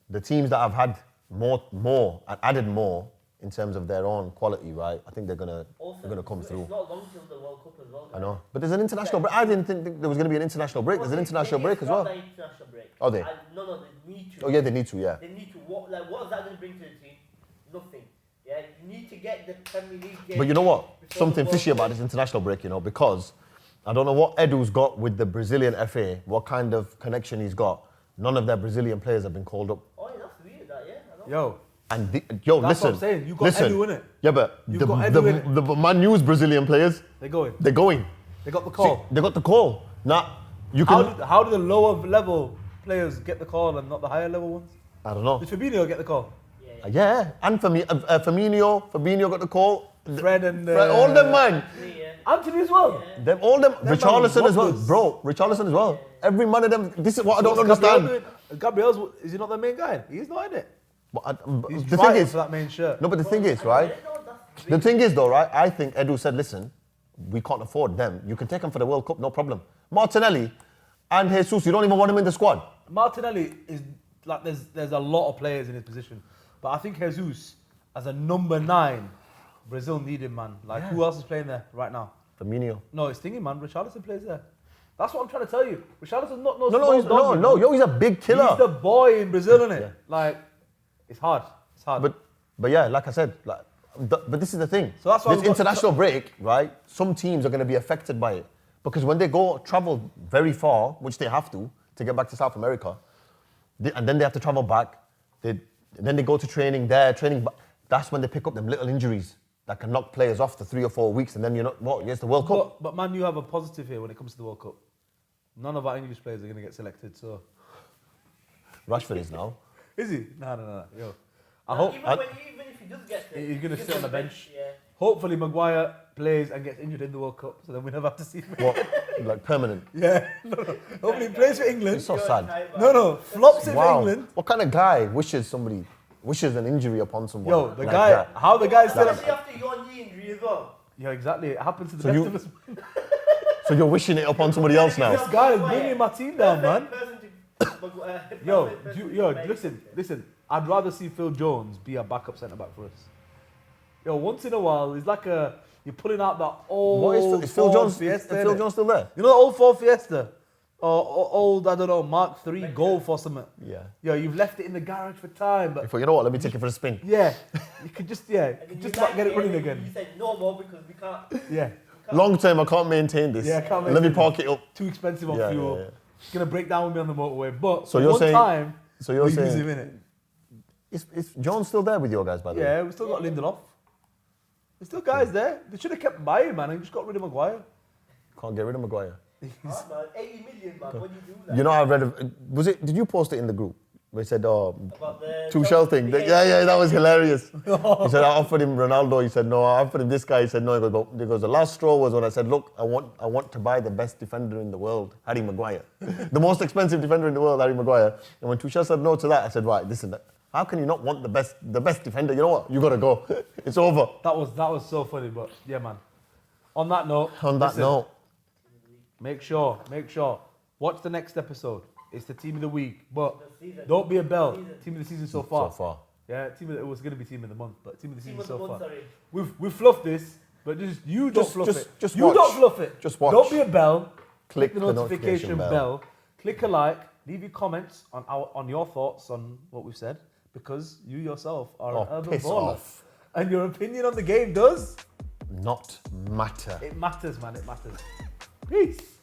Speaker 2: the teams that have had more and added more in terms of their own quality, right? I think they're gonna come through.
Speaker 3: It's not long till the World Cup as well.
Speaker 2: I know, but there's an international break. I didn't think there was going to be an international break. There's an international break as well.
Speaker 3: International break.
Speaker 2: Are they?
Speaker 3: No, they need to.
Speaker 2: Oh yeah, they need to. Yeah.
Speaker 3: They need to. What is that going to bring to the team? Nothing. Yeah, you need to get the Premier League game.
Speaker 2: But you know what?
Speaker 3: before
Speaker 2: Something
Speaker 3: the World
Speaker 2: fishy about this international break, because I don't know what Edu's got with the Brazilian FA, what kind of connection he's got. None of their Brazilian players have been called up.
Speaker 3: Oh, yeah, that's weird. That I know.
Speaker 1: Yo,
Speaker 2: And
Speaker 1: that's
Speaker 2: listen.
Speaker 1: what I'm saying. You got
Speaker 2: listen.
Speaker 1: Edu, innit?
Speaker 2: Yeah, but
Speaker 1: You've got Edu in it.
Speaker 2: the Man U's Brazilian players,
Speaker 1: they're going.
Speaker 2: they're going.
Speaker 1: They got the
Speaker 2: See,
Speaker 1: call.
Speaker 2: they got the call. Now, you can.
Speaker 1: How do the lower level players get the call and not the higher level ones?
Speaker 2: I don't know.
Speaker 1: Did Fabinho get the call?
Speaker 2: Yeah, and Fabinho got the call.
Speaker 1: Fred and
Speaker 2: All them, man.
Speaker 1: Anthony as well.
Speaker 2: Them, all them.
Speaker 1: man
Speaker 2: Richarlison as well.
Speaker 1: robbers.
Speaker 2: Bro, Richarlison as well. Every man of them. This is what I don't understand.
Speaker 1: Gabriel's, is he not the main guy? He's not in it.
Speaker 2: But
Speaker 1: He's
Speaker 2: the thing
Speaker 1: fighting
Speaker 2: is,
Speaker 1: for that main shirt.
Speaker 2: no, but the thing is, right? The thing is, though, right? I think Edu said, listen, we can't afford them. You can take them for the World Cup, no problem. Martinelli and Jesus, you don't even want him in the squad.
Speaker 1: Martinelli is like there's a lot of players in his position, but I think Jesus as a number 9, Brazil need him, man. Like who else is playing there right now?
Speaker 2: Firmino.
Speaker 1: No, it's thingy, man. Richarlison plays there. That's what I'm trying to tell you. Richarlison's not
Speaker 2: No, he's a big killer.
Speaker 1: He's the boy in Brazil, isn't it?
Speaker 2: Yeah.
Speaker 1: Like, it's hard. It's hard.
Speaker 2: But yeah, like I said, but this is the thing.
Speaker 1: So that's why
Speaker 2: this
Speaker 1: we've got-
Speaker 2: international break, right? Some teams are going to be affected by it because when they travel very far, which they have to get back to South America, and then they have to travel back. And then they go to training there, that's when they pick up them little injuries that can knock players off for 3 or 4 weeks, and then it's the World Cup.
Speaker 1: But man, you have a positive here when it comes to the World Cup. None of our English players are going to get selected, so.
Speaker 2: Rashford is now.
Speaker 1: Is he? No. Yo.
Speaker 3: Even if he does get it,
Speaker 1: He's going to sit on the bench.
Speaker 3: Yeah.
Speaker 1: Hopefully Maguire plays and gets injured in the World Cup, so then we never have to see him.
Speaker 2: What? Like permanent?
Speaker 1: Yeah. No. Hopefully he plays for England.
Speaker 2: It's so sad.
Speaker 1: No. Flops it for
Speaker 2: Wow.
Speaker 1: England.
Speaker 2: What kind of guy wishes an injury upon someone?
Speaker 1: Yo, the
Speaker 2: like
Speaker 1: guy,
Speaker 2: that?
Speaker 1: how the guy's still.
Speaker 3: Especially after your knee injury as well.
Speaker 1: Yeah, exactly. It happens to the
Speaker 2: So
Speaker 1: best
Speaker 2: you-
Speaker 1: of us.
Speaker 2: So you're wishing it upon somebody else now?
Speaker 1: This guy is bringing my team down, man. Yo,
Speaker 3: Listen.
Speaker 1: listen. I'd rather see Phil Jones be a backup centre back for us. Yo, once in a while, it's like you're pulling out that old.
Speaker 2: What is Phil
Speaker 1: Ford
Speaker 2: Jones?
Speaker 1: Fiesta,
Speaker 2: Is Phil
Speaker 1: innit?
Speaker 2: Jones still there?
Speaker 1: You know the old Ford Fiesta, or old I don't know Mark III Golf or something.
Speaker 2: Yeah.
Speaker 1: Yo, you've left it in the garage for time, but
Speaker 2: You know what? Let me take it for a spin.
Speaker 1: yeah, you could just about get it running
Speaker 3: You
Speaker 1: again.
Speaker 3: said no more because we can't.
Speaker 1: Yeah,
Speaker 2: Long term, I can't maintain this.
Speaker 1: Yeah, I can't
Speaker 2: Let me
Speaker 1: maintain
Speaker 2: park it up.
Speaker 1: too expensive on
Speaker 2: Yeah,
Speaker 1: fuel.
Speaker 2: yeah.
Speaker 1: It's gonna break down with me on the motorway. But
Speaker 2: So
Speaker 1: for
Speaker 2: you're
Speaker 1: one
Speaker 2: saying-
Speaker 1: time,
Speaker 2: So you're
Speaker 1: we use
Speaker 2: saying
Speaker 1: him in it.
Speaker 2: is Jones still there with your guys, by the way?
Speaker 1: Yeah, we still got Lindelof. There's still guys there. They should have kept buying, man, and just got rid of Maguire.
Speaker 2: Can't get rid of Maguire.
Speaker 3: Man, 80 million, man. When you do that.
Speaker 2: You know, I read. Did you post it in the group? Where it said,
Speaker 3: About the
Speaker 2: Tuchel thing. Yeah, that was hilarious. He said, I offered him Ronaldo. He said, no, I offered him this guy. He said, no. He goes, the last straw was when I said, look, I want to buy the best defender in the world, Harry Maguire. The most expensive defender in the world, Harry Maguire. And when Tuchel said no to that, I said, right, listen, how can you not want the best defender? You know what? You got to go. It's over.
Speaker 1: That was so funny, but yeah, man. On that note,
Speaker 2: note.
Speaker 1: make sure, watch the next episode. It's the team of the week, but
Speaker 3: The season.
Speaker 1: don't be a bell.
Speaker 3: Season.
Speaker 1: Team of the season so far.
Speaker 2: So far.
Speaker 1: Yeah, it was going to be team of the month, but team of the
Speaker 3: Team
Speaker 1: season
Speaker 3: of
Speaker 1: so
Speaker 3: the month,
Speaker 1: far.
Speaker 3: sorry.
Speaker 1: We've fluffed this, but you don't fluff it.
Speaker 2: Just
Speaker 1: you
Speaker 2: watch.
Speaker 1: don't fluff it.
Speaker 2: Just watch.
Speaker 1: Don't be a bell.
Speaker 2: Click
Speaker 1: the
Speaker 2: the
Speaker 1: notification
Speaker 2: notification
Speaker 1: bell. Click a like. Leave your comments on your thoughts on what we've said. Because you yourself are
Speaker 2: Oh,
Speaker 1: an urban
Speaker 2: piss
Speaker 1: baller.
Speaker 2: off.
Speaker 1: And your opinion on the game does?
Speaker 2: Not matter.
Speaker 1: It matters, man. It matters. Peace.